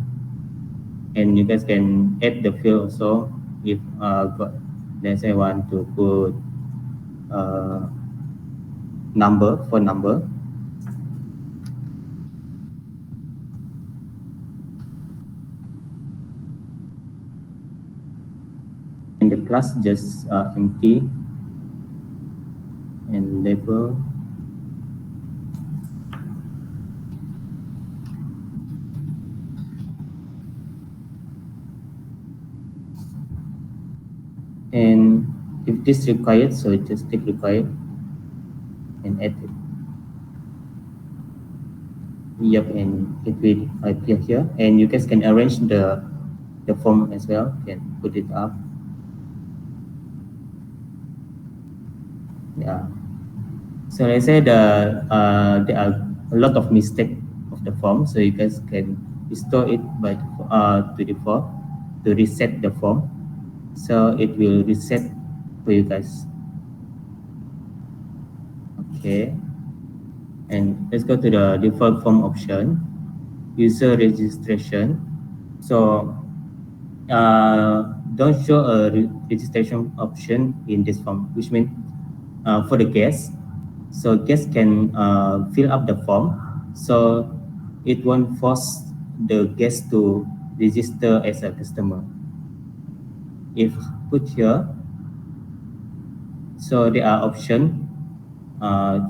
And you guys can add the field also if let's say I want to put phone number. And the class just empty and label. And if this required, so just take required and add it. Yep, and it will appear here. And you guys can arrange the form as well. You can put it up. Yeah. So I said there are a lot of mistakes of the form, so you guys can restore it by to default to reset the form. So it will reset for you guys. Okay. And let's go to the default form option, user registration. So don't show a registration option in this form, which means for the guest, so guests can fill up the form, so it won't force the guest to register as a customer. If put here, so there are options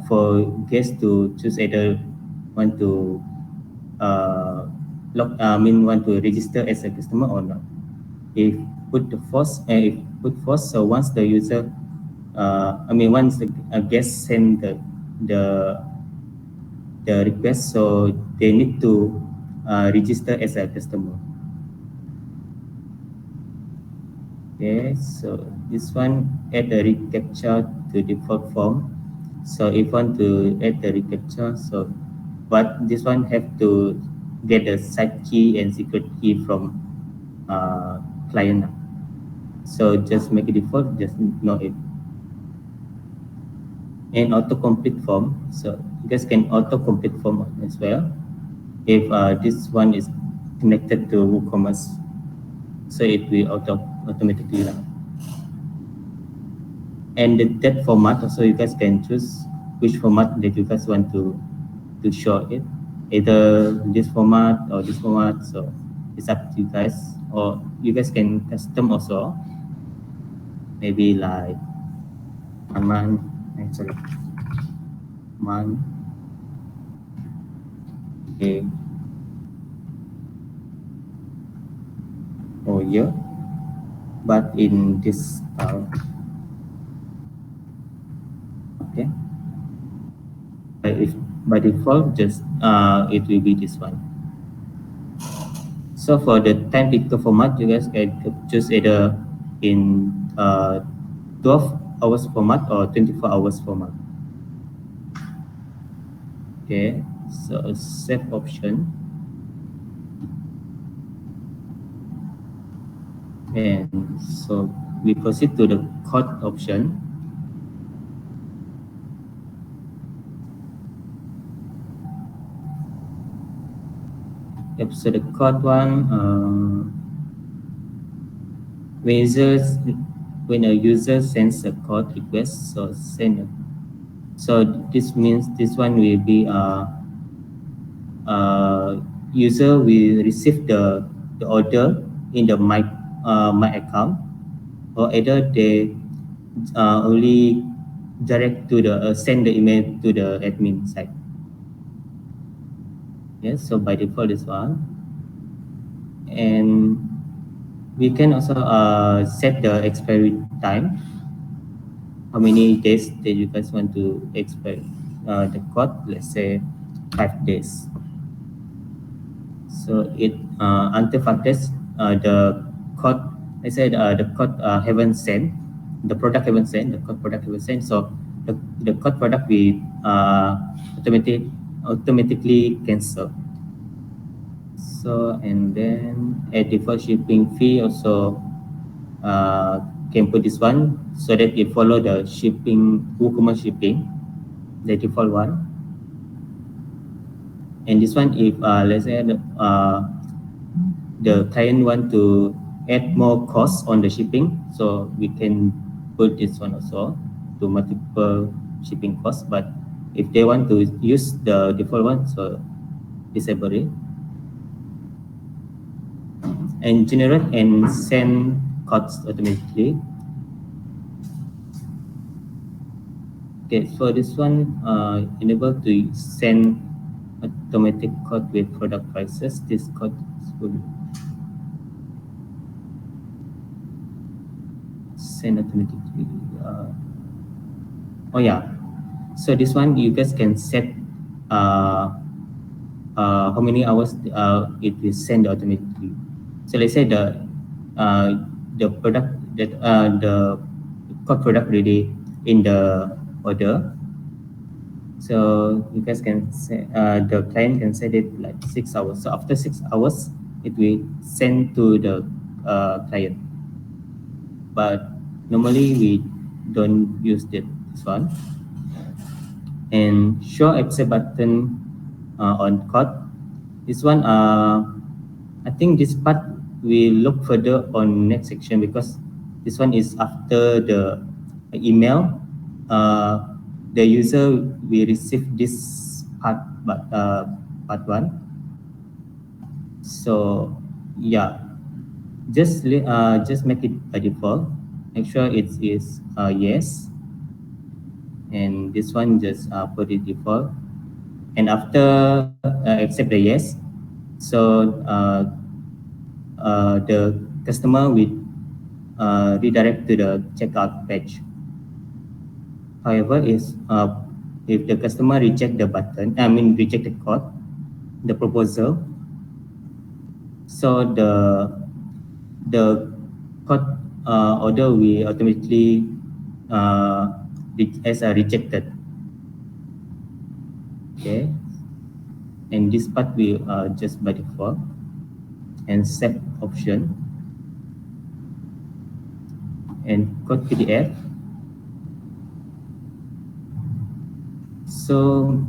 for guests to choose either want to want to register as a customer or not. If put force, so once the user once a guest send the request, so they need to register as a customer. Okay, so this one add the reCAPTCHA to default form. So if want to add the reCAPTCHA, so but this one have to get the side key and secret key from client. So just make it default, just know it. And autocomplete form, so you guys can autocomplete form as well if this one is connected to WooCommerce, so it will automatically run. And that format also, you guys can choose which format that you guys want to show it, either this format or this format, so it's up to you guys. Or you guys can custom also, maybe like month okay, or year, but in this style. Okay, if by default just it will be this one. So for the time picker format, you guys can choose either in 12 hours format or 24 hours format. Okay, so save option. And so we proceed to the code option. Yep, so the code one, when a user sends a code request, so send it. So this means this one will be user will receive the order in the my account, or either they only direct to the send the email to the admin site. Yes, so by default this one. And we can also set the expiry time. how many days that you guys want to expect the code. Let's say 5 days. So it until 5 days, the code, I said the code haven't sent, the product haven't sent, the code product haven't sent. So the code product we automatically cancel. So and then at default shipping fee also can put this one so that it follow the shipping WooCommerce shipping, the default one. And this one, if let's say the client want to add more costs on the shipping, so we can put this one also to multiple shipping costs. But if they want to use the default one, so disable it. And generate and send codes automatically. Okay, so this one enable to send automatic code with product prices. This code will send automatically. Oh yeah, so this one you guys can set how many hours it will send automatically. So let's say the product that the code product ready in the order. So you guys can say the client can set it like 6 hours. So after 6 hours, it will send to the client. But normally we don't use this one. And show accept button on code. This one, I think this part we look further on next section because this one is after the email. The user will receive this part, but part 1. So yeah, just make it by default. Make sure it is yes, and this one just put it default. And after accept the yes, so the customer will redirect to the checkout page. However, if the customer reject the button, reject the code, the proposal, so the code order will automatically as a rejected. Okay, and this part will just by default. And save option and code PDF. So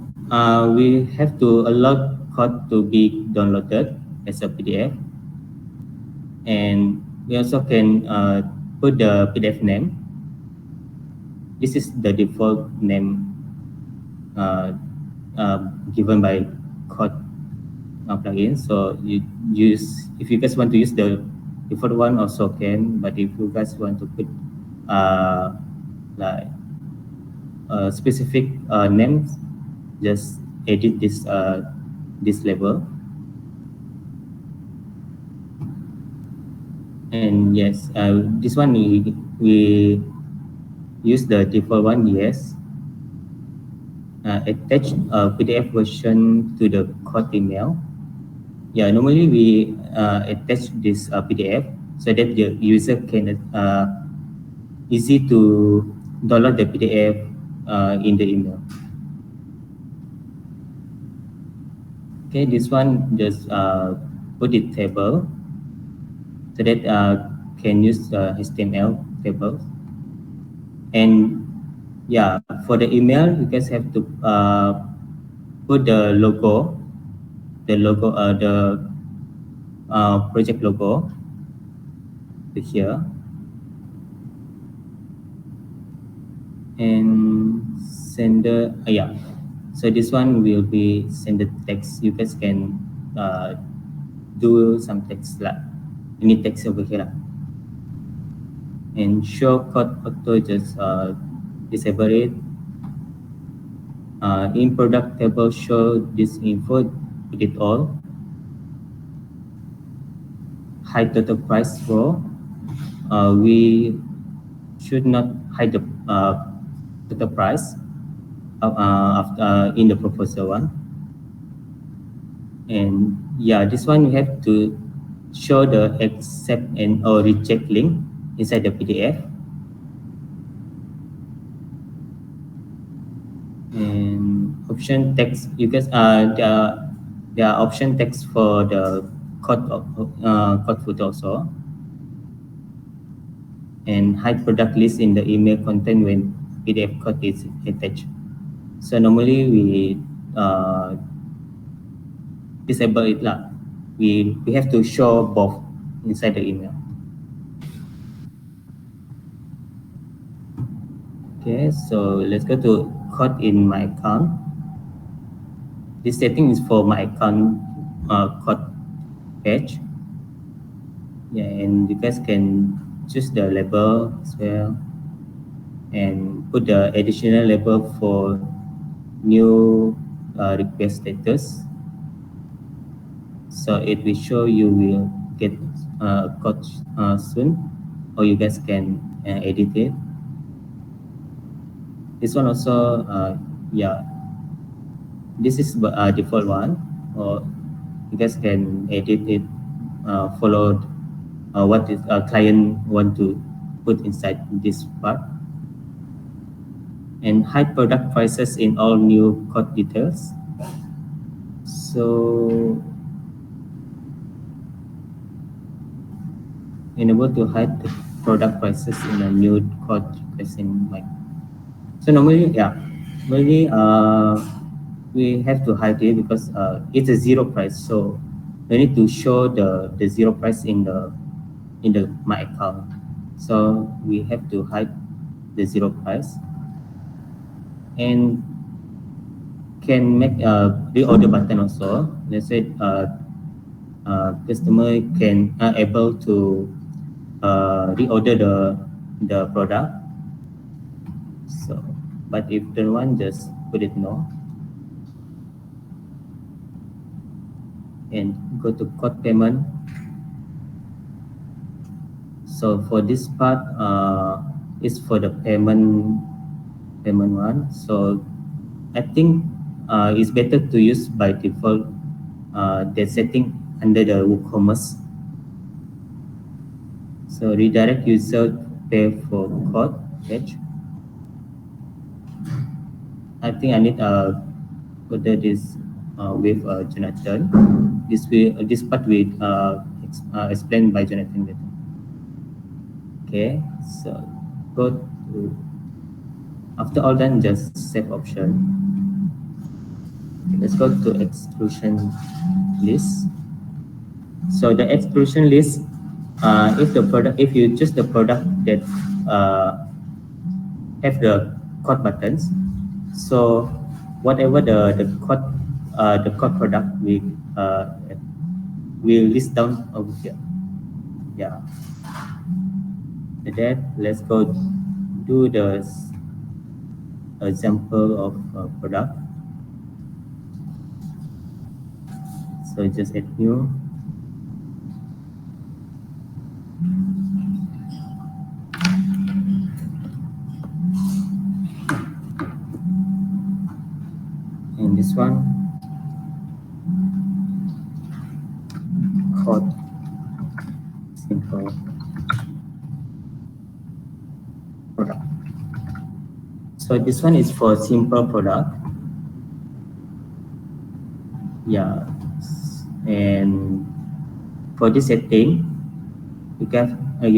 we have to allow code to be downloaded as a PDF, and we also can put the PDF name. This is the default name given by code plugin. So you use, if you guys want to use the default one also can, but if you guys want to put like specific names, just edit this level. And yes, this one we use the default one. Yes, attach a PDF version to the code email. Yeah, normally we attach this PDF so that the user can easy to download the PDF in the email. Okay, this one just put it table so that can use HTML tables. And yeah, for the email, you guys have to put the logo, the project logo here, and sender. Yeah, so this one will be sender text. You guys can do some text like any text over here. And show code auto, just disable it. In product table, show this info, put it all. Hide total price row. We should not hide the total price after in the proposal one. And yeah, this one you have to show the accept and or reject link inside the PDF. And option text, you guys there are option text for the code footer also. And hide product list in the email content when PDF code is attached. So normally we disable it lah. We have to show both inside the email. Okay, so let's go to code in my account. This setting is for my account code page. Yeah, and you guys can choose the label as well and put the additional label for new request status. So it will show you will get code soon, or you guys can edit it. This one also, yeah, this is a default one, or you guys can edit it, follow what is client want to put inside this part. And hide product prices in all new code details. So enable to hide the product prices in a new code request in my. So normally, yeah, normally we have to hide it because it's a zero price. So we need to show the zero price in the my account. So we have to hide the zero price and can make a reorder button also. Let's say customer can able to reorder the product. So, but if the one, just put it no. And go to code payment. So for this part, is for the payment one. So I think it's better to use by default that setting under the WooCommerce. So redirect user pay for code page. I think I need put this with Jonathan. This part will explained by Jonathan later. Okay, so go to, after all done, just save option. Let's go to exclusion list. So the exclusion list, if you choose the product that have the code buttons, so whatever the code product will list down over here. Yeah. With that, let's go do the example of product. So just add new. And this one, code simple product. So this one is for simple product. Yeah, and for this setting, you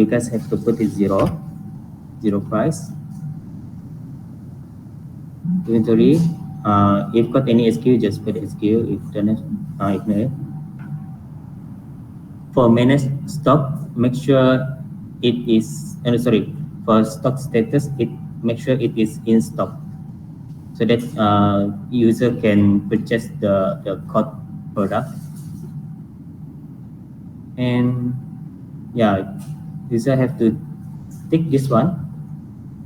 guys have to put it zero price. Inventory. If got any SKU, just put SKU. If don't have, ignore it. For manage stock, make sure it is. For stock status, make sure it is in stock, so that user can purchase the code product. And yeah, user have to tick this one,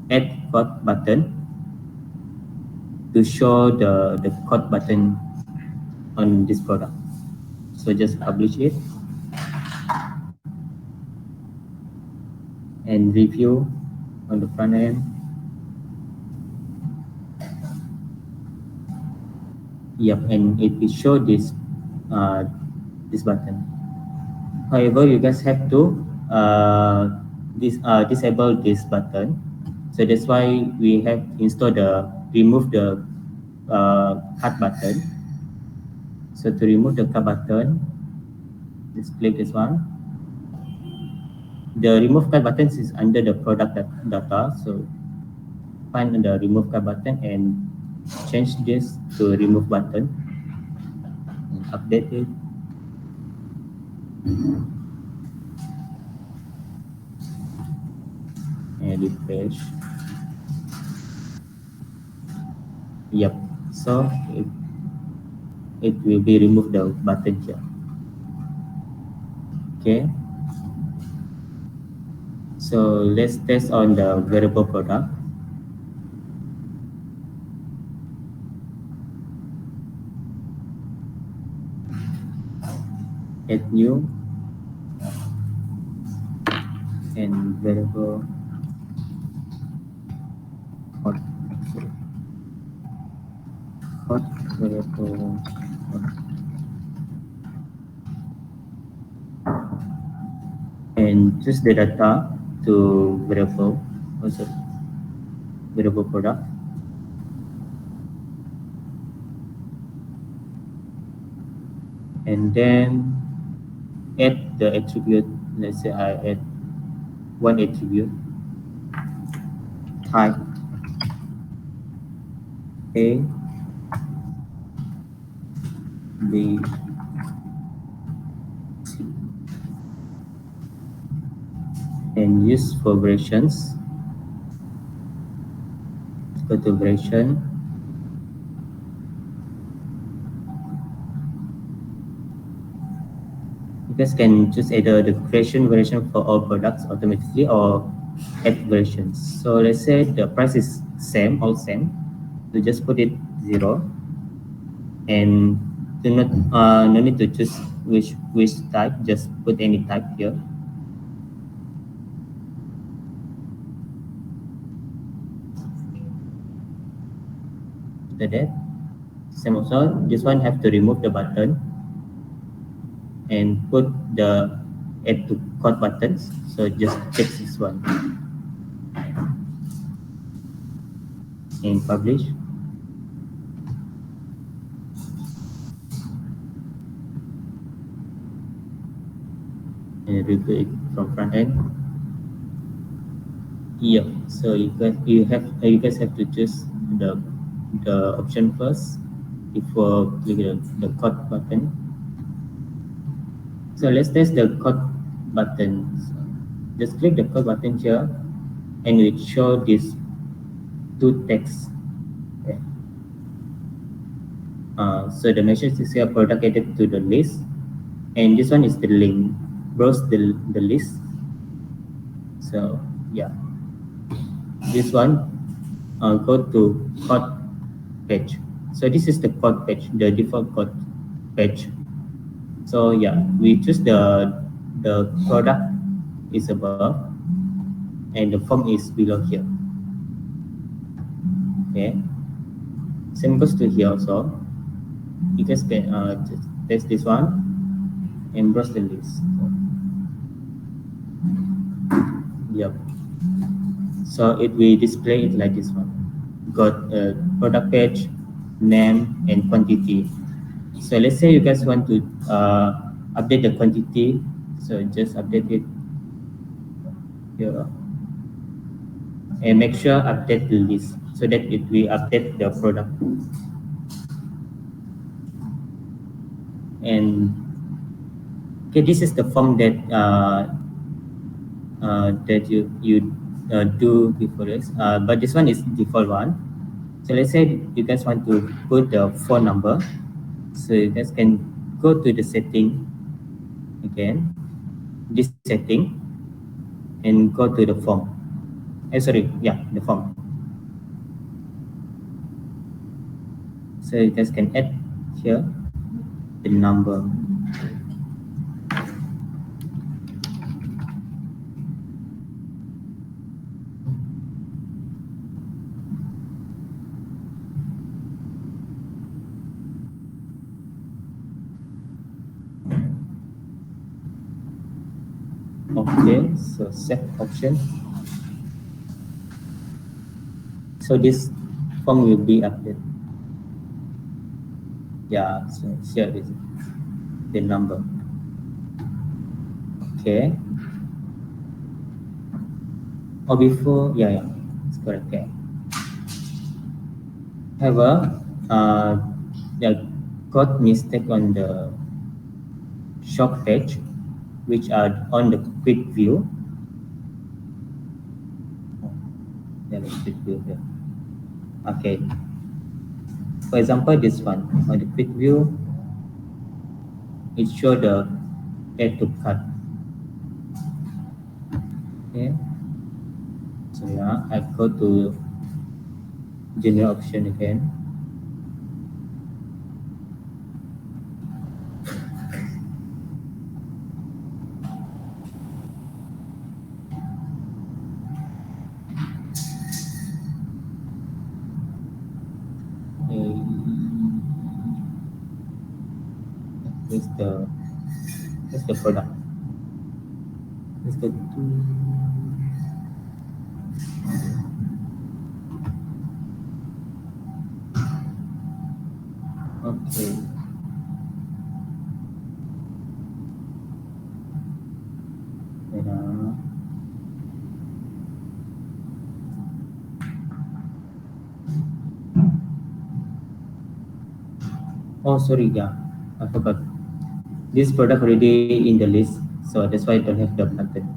add code button, to show the code button on this product. So just publish it and review on the front end. Yep, and it will show this this button. However, you guys have to disable this button. So that's why we have installed remove the card button. So to remove the card button, just click this one. The remove card button is under the product data. So find the remove card button and change this to remove button and update it. And refresh. Yep. So it will be remove the button here. Okay. So let's test on the wearable product. Add new and wearable hot wearable hot. And choose the data to wearable also wearable product. And then add the attribute. Let's say I add one attribute, type A, B, C, and use for versions. Go to version. You guys can choose either the creation version for all products automatically or add versions. So let's say the price is same, all same. So just put it 0, and do not no need to choose which type. Just put any type here. After that, same also. This one have to remove the button and put the add to cart buttons. So just check this one and publish. And review it from front end. Yeah. So you guys have to choose the option first before clicking the cart button. So let's test the cart button. So just click the cart button here, and it show these two texts. Okay. So the message is here: product added to the list, and this one is the link. Browse the list. So yeah, this one go to cart page. So this is the cart page, the default cart page. So yeah, we choose the product is above and the form is below here. Okay, same goes to here also. You guys can just test this one and browse the list. Yep. So it will display it like this one. Got a product page, name, and quantity. So let's say you guys want to update the quantity. So just update it here. And make sure update the list so that it will update the product. And okay, this is the form that that you do before this, but this one is default one. So let's say you guys want to put the phone number, so you guys can go to the setting again, this setting, and go to the form. Sorry, yeah, the form. So you guys can add here the number. Okay, so set option. So this form will be updated. Yeah, so here is the number. Okay. Or before, yeah, it's correct. Okay. However, the got mistake on the shop page, which are on the quick view. There is quick view here. Okay. For example, this one on the quick view, it show the add to cart. Okay. So yeah, I go to general option again. This the product. Let's go to okay. Wait, oh, sorry, yeah, I forgot. This product already in the list, so that's why I don't have the button.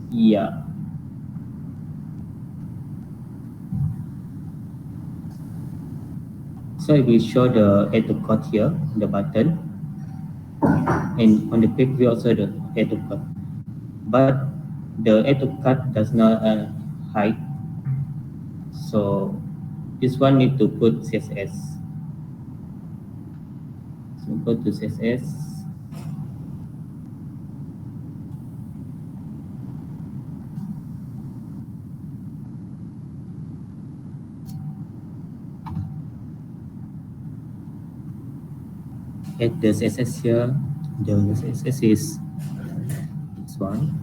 Yeah. So it will show the add to cart here, the button, and on the quick view also the add to cart. But the add to cart does not hide, so this one need to put CSS. So go to CSS. Add the CSS here. The CSS is this one.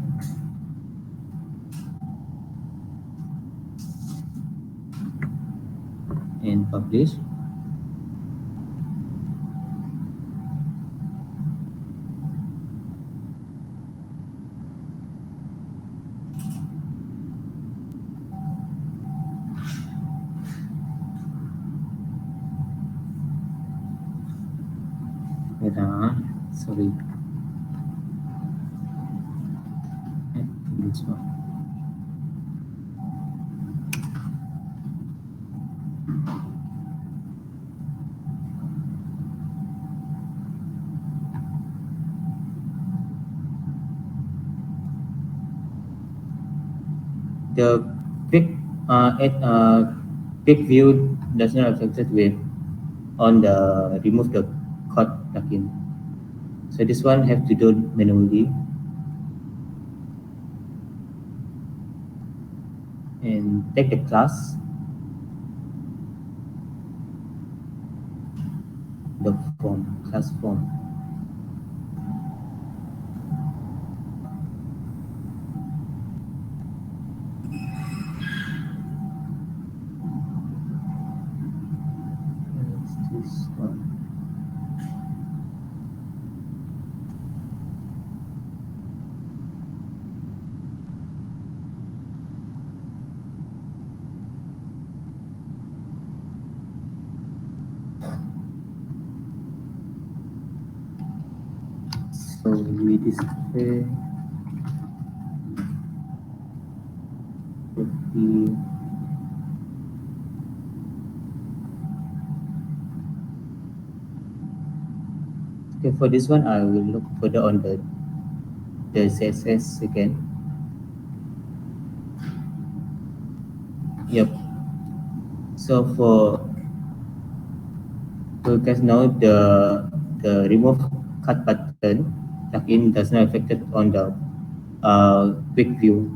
And publish. Wait, sorry. This one. The quick quick view does not affected with on the remove the code plugin. So this one have to do manually. And take the class, the form, class form. This one. So we display the okay, for this one I will look further on the CSS again. Yep. So for you guys know the remove cut button plugin does not affect it on the quick view,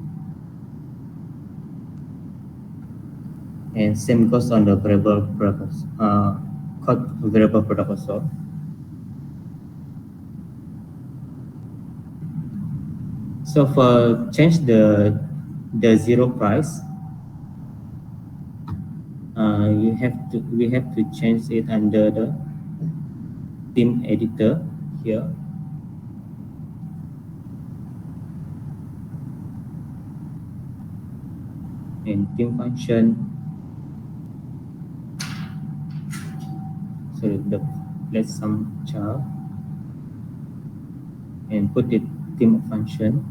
and same goes on the variable product, code variable product also. So for change the zero price, we have to change it under the theme editor here. And theme function, so let's some char and put it theme function.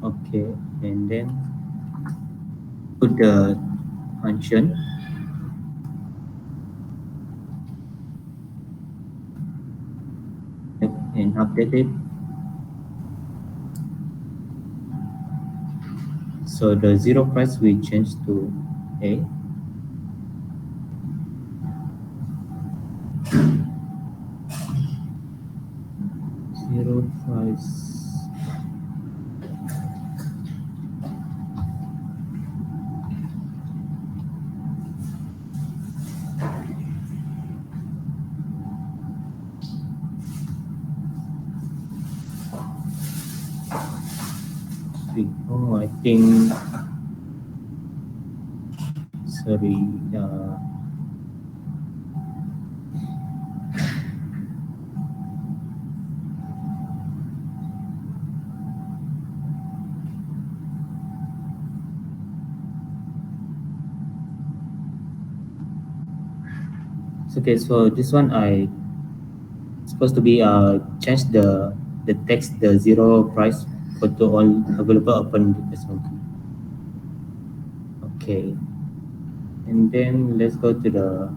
Okay, and then put the function and update it. So the zero price we change to A. Zero price. Oh, I think, sorry, okay, so this one I supposed to be change the text, the zero price photo all available upon request. Okay, and then let's go to the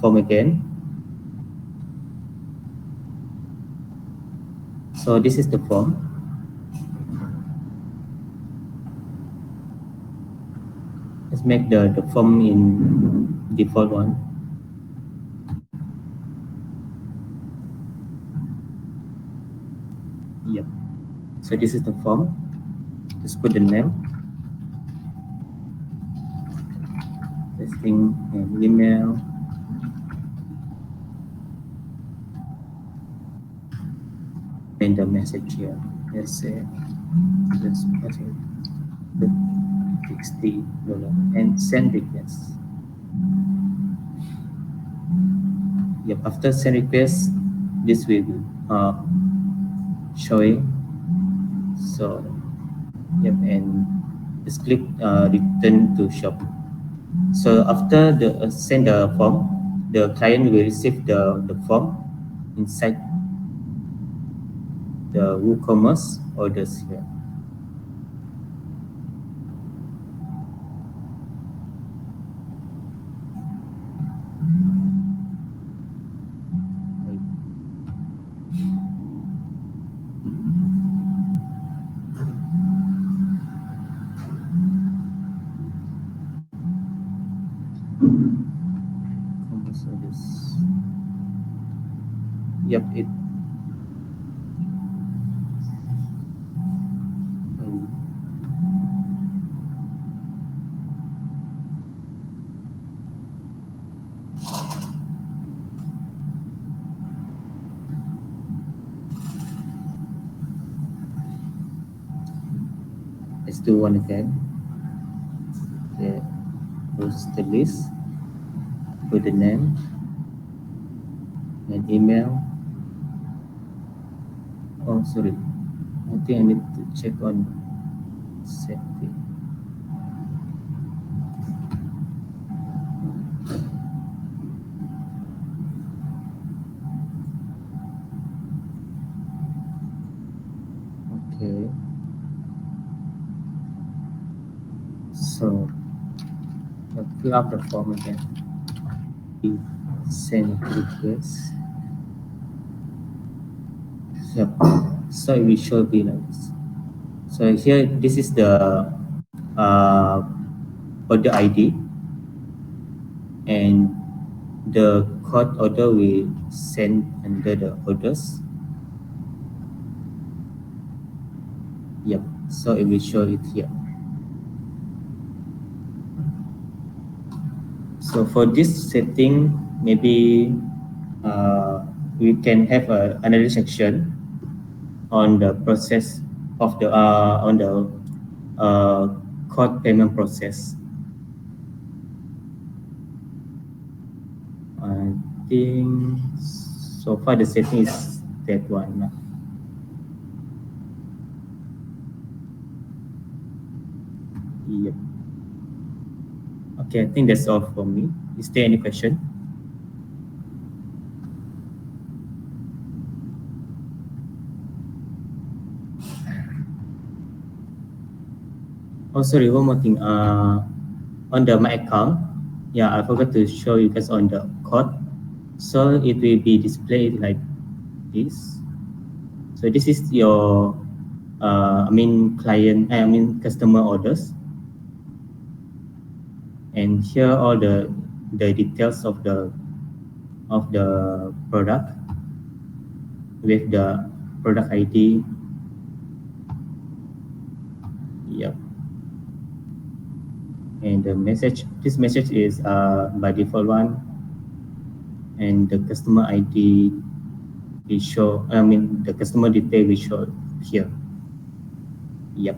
form again. So this is the form. Let's make the form in default one. Yep. So this is the form. Just put the name, testing, and email. And the message here. Let's say just put $60 and send request. Yep. After send request, this will be showing. So yep, and just click return to shop. So after the send the form, the client will receive the form inside the WooCommerce orders here. Yep, it. Let's do one again. Okay, close the list. Put the name and email. Oh, sorry. I think I need to check on setting. Okay. So I'll fill up the form again. Send request. Yep. So it will show be like this. So here, this is the order ID, and the code order we send under the orders. Yep. So it will show it here. So for this setting, maybe we can have another section on the process of the on the code payment process. I think so far the setting is that one. Yep. Okay, I think that's all for me. Is there any question? Oh, sorry, one more thing. On the my account, yeah, I forgot to show you guys on the code. So it will be displayed like this. So this is your, customer orders. And here all the details of the product with the product ID. Yep. And the message, this message is by default one, and the customer ID will show, the customer detail will show here. Yep.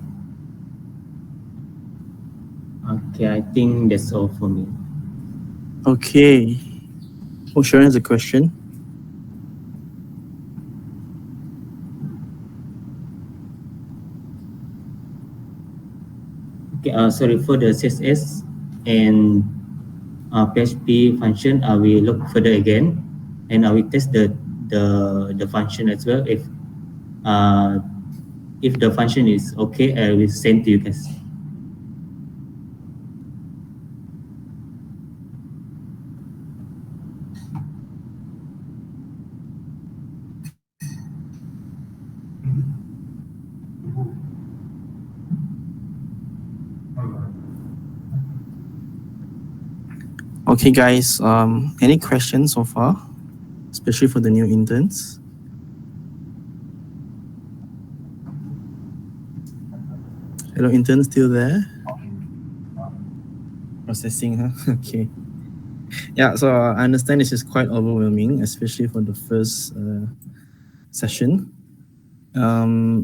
Okay, I think that's all for me. Okay. Oh, Sharon has a question. Okay, sorry for the CSS and PHP function. I will look further again, and I will test the function as well. If the function is okay, I will send to you guys. Okay, guys. Any questions so far, especially for the new interns? Hello, interns, still there? Processing, huh? Okay. Yeah, so I understand this is quite overwhelming, especially for the first session.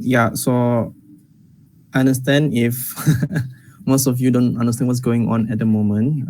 Yeah, so I understand if most of you don't understand what's going on at the moment.